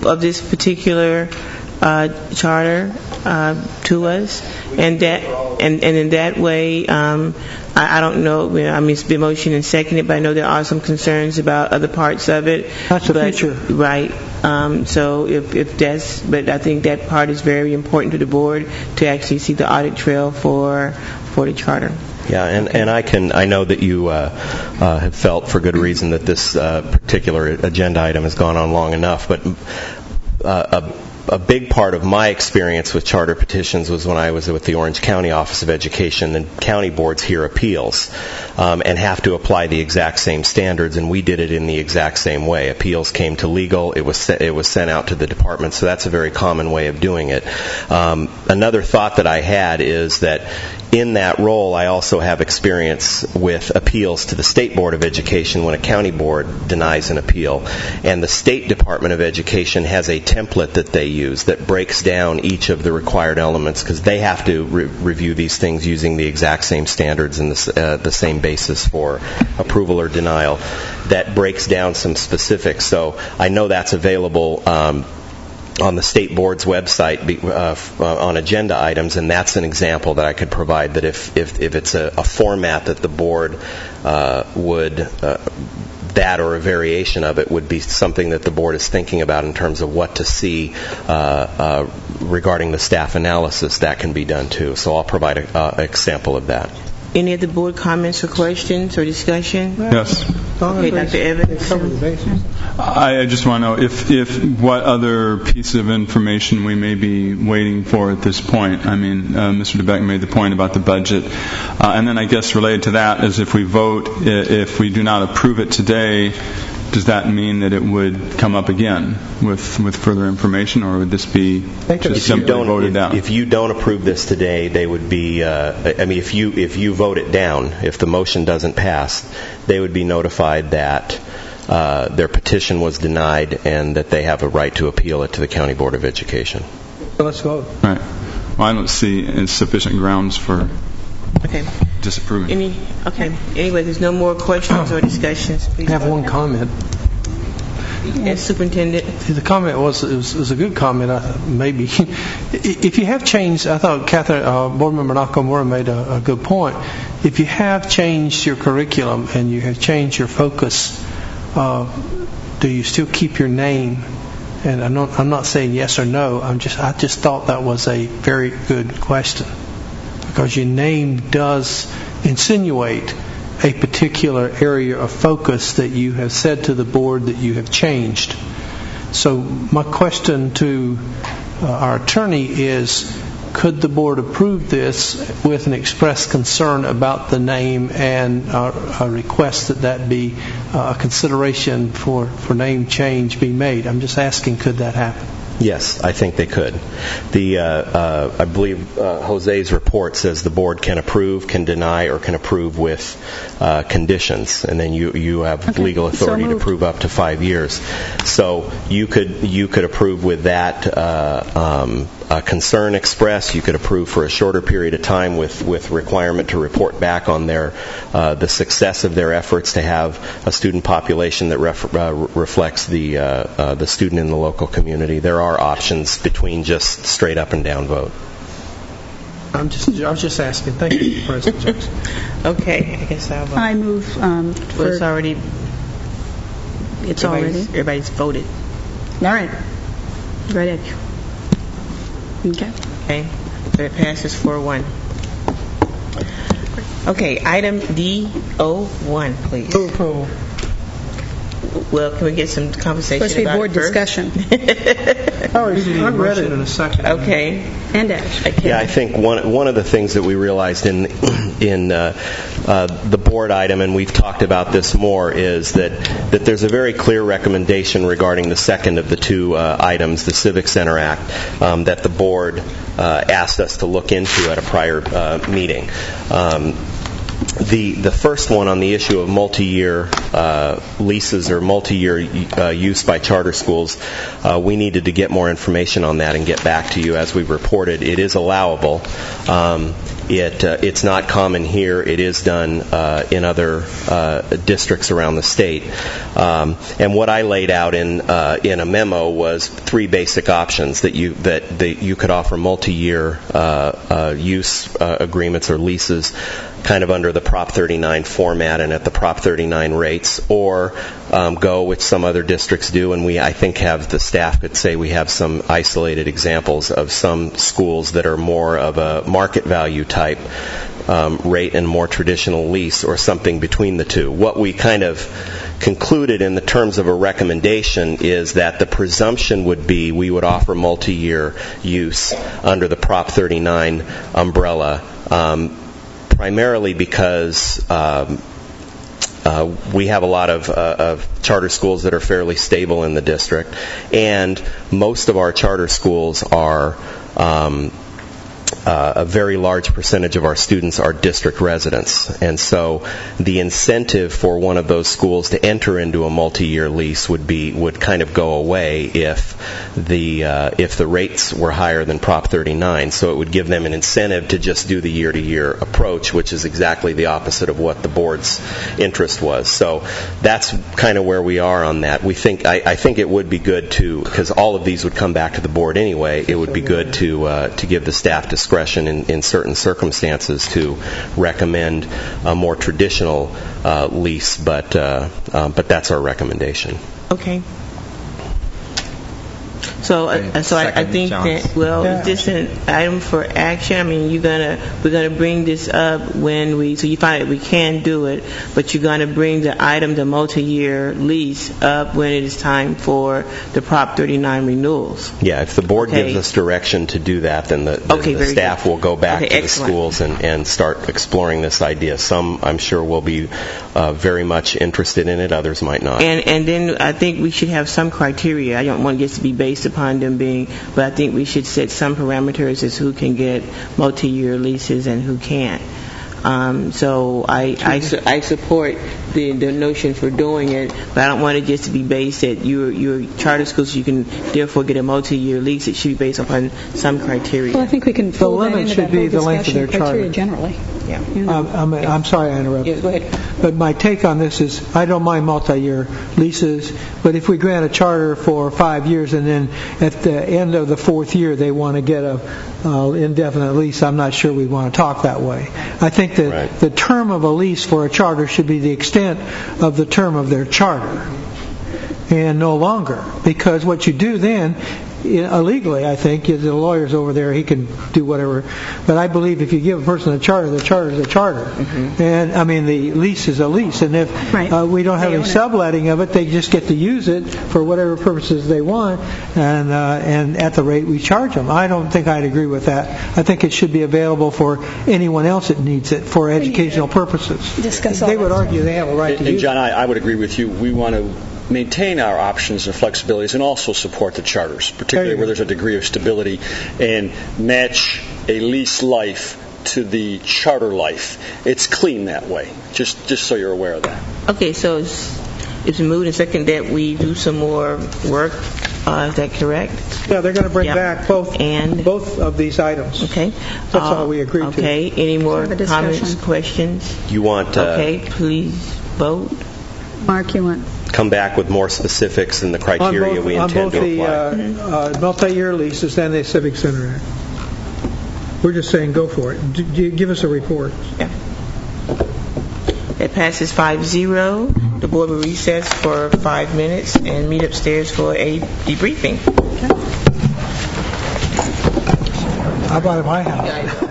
M: of this particular charter to us? And in that way, I don't know. I mean, it's been motioned and seconded, but I know there are some concerns about other parts of it.
P: That's the future,
M: right? So but I think that part is very important to the board to actually see the audit trail for the charter.
V: Yeah, and I know that you have felt for good reason that this particular agenda item has gone on long enough, but a big part of my experience with charter petitions was when I was with the Orange County Office of Education. The county boards hear appeals and have to apply the exact same standards, and we did it in the exact same way. Appeals came to legal, it was sent out to the department, so that's a very common way of doing it. Another thought that I had is that in that role, I also have experience with appeals to the State Board of Education when a county board denies an appeal. And the State Department of Education has a template that they use that breaks down each of the required elements because they have to review these things using the exact same standards and the same basis for approval or denial. That breaks down some specifics. So I know that's available on the state board's website on agenda items, and that's an example that I could provide, that if it's a format that the board would that or a variation of it would be something that the board is thinking about in terms of what to see regarding the staff analysis, that can be done too. So I'll provide an example of that.
M: Any other board comments or questions or discussion?
Q: Yes.
M: Okay, Dr. Evans.
Q: I just want to know if what other piece of information we may be waiting for at this point. I mean, Mr. DeBeck made the point about the budget. And then I guess related to that is if we vote, if we do not approve it today, does that mean that it would come up again with further information, or would this be just simply voted down?
V: If you don't approve this today, they would be. I mean, if you vote it down, if the motion doesn't pass, they would be notified that their petition was denied and that they have a right to appeal it to the County Board of Education.
P: So let's vote.
Q: All right. Well, I don't see sufficient grounds for disapproving.
M: Anyway, there's no more questions or discussions. Please.
N: I have one comment.
M: Yes, Superintendent.
N: The comment was a good comment, maybe. If you have changed, I thought Board Member Nakamura made a good point. If you have changed your curriculum and you have changed your focus, do you still keep your name? And I'm not saying yes or no. I just thought that was a very good question, because your name does insinuate a particular area of focus that you have said to the board that you have changed. So my question to our attorney is, could the board approve this with an express concern about the name and a request that be a consideration for name change be made? I'm just asking, could that happen?
V: Yes, I think they could. I believe Jose's report says the board can approve, can deny, or can approve with conditions, and then you have legal authority to approve up to 5 years. So you could approve with that concern expressed. You could approve for a shorter period of time with requirement to report back on the success of their efforts to have a student population that reflects the student in the local community. There are options between just straight up and down vote.
N: I was just asking. Thank you, President Jackson.
M: Okay, I guess I'll vote.
R: I move for...
M: It's already... Everybody's voted.
R: All right. Right at you. Okay.
M: Okay. So it passes 4-1. Okay, item D01, please. Well, can we get some conversation
R: about
M: board
R: it first? Discussion.
N: I'm ready in a second.
M: Okay.
R: And Ash.
M: Okay.
V: Yeah, I think one of the things that we realized in the board item, and we've talked about this more, is that there's a very clear recommendation regarding the second of the two items, the Civic Center Act, that the board asked us to look into at a prior meeting. The first one on the issue of multi-year leases or multi-year use by charter schools, we needed to get more information on that and get back to you. As we reported, it is allowable. It's not common here. It is done in other districts around the state. And what I laid out in a memo was three basic options that you could offer multi-year use agreements or leases, kind of under the Prop 39 format and at the Prop 39 rates, or go, which some other districts do, and I think the staff could say we have some isolated examples of some schools that are more of a market value type rate and more traditional lease, or something between the two. What we kind of concluded in the terms of a recommendation is that the presumption would be we would offer multi-year use under the Prop 39 umbrella, primarily because we have a lot of charter schools that are fairly stable in the district, and most of our charter schools are a very large percentage of our students are district residents, and so the incentive for one of those schools to enter into a multi-year lease would kind of go away if the rates were higher than Prop 39. So it would give them an incentive to just do the year-to-year approach, which is exactly the opposite of what the board's interest was. So that's kind of where we are on that. I think it would be good to, because all of these would come back to the board anyway, it would be good to give the staff discretion in certain circumstances to recommend a more traditional lease, but that's our recommendation.
M: Okay. So I think that, is this an item for action? I mean, we're gonna bring this up so you find that we can do it, but you're gonna bring the multi-year lease up when it is time for the Prop 39 renewals.
V: Yeah, if the board gives us direction to do that, then the staff will go back to the schools and start exploring this idea. Some, I'm sure, will be very much interested in it. Others might not.
M: And then I think we should have some criteria. I don't want it to be based upon them but I think we should set some parameters as who can get multi-year leases and who can't. So I support the notion for doing it, but I don't want it just to be based at your charter schools. You can therefore get a multi-year lease. It should be based upon some criteria.
R: Well, I think we can fold that into that whole discussion criteria generally.
M: Yeah.
P: I'm sorry I interrupted.
M: Yeah, go ahead.
P: But my take on this is I don't mind multi-year leases, but if we grant a charter for 5 years and then at the end of the fourth year they want to get a indefinite lease, I'm not sure we want to talk that way. I think that the term of a lease for a charter should be the extent of the term of their charter and no longer, because what you do then illegally, I think. The lawyer's over there, he can do whatever. But I believe if you give a person a charter, the charter is a charter. And, I mean, the lease is a lease. And if we don't have any subletting of it, they just get to use it for whatever purposes they want, and at the rate we charge them. I don't think I'd agree with that. I think it should be available for anyone else that needs it for educational purposes. They would argue they have a right to use it.
T: And John, I would agree with you. We want to maintain our options and flexibilities and also support the charters, particularly where there's a degree of stability, and match a lease life to the charter life. It's clean that way, just so you're aware of that.
M: Okay, so it's moved and second that we do some more work. Is that correct?
P: Yeah, they're going to bring back both of these items.
M: Okay.
P: That's all we agreed to.
M: Okay, any more comments, questions?
U: You want
M: Okay, please vote.
R: Mark, you want?
U: Come back with more specifics and the criteria we intend to apply.
P: On both the multi-year leases and the Civic Center Act. We're just saying go for it. Give us a report.
M: Yeah. It passes 5-0. The board will recess for 5 minutes and meet upstairs for a debriefing.
P: How about at my house?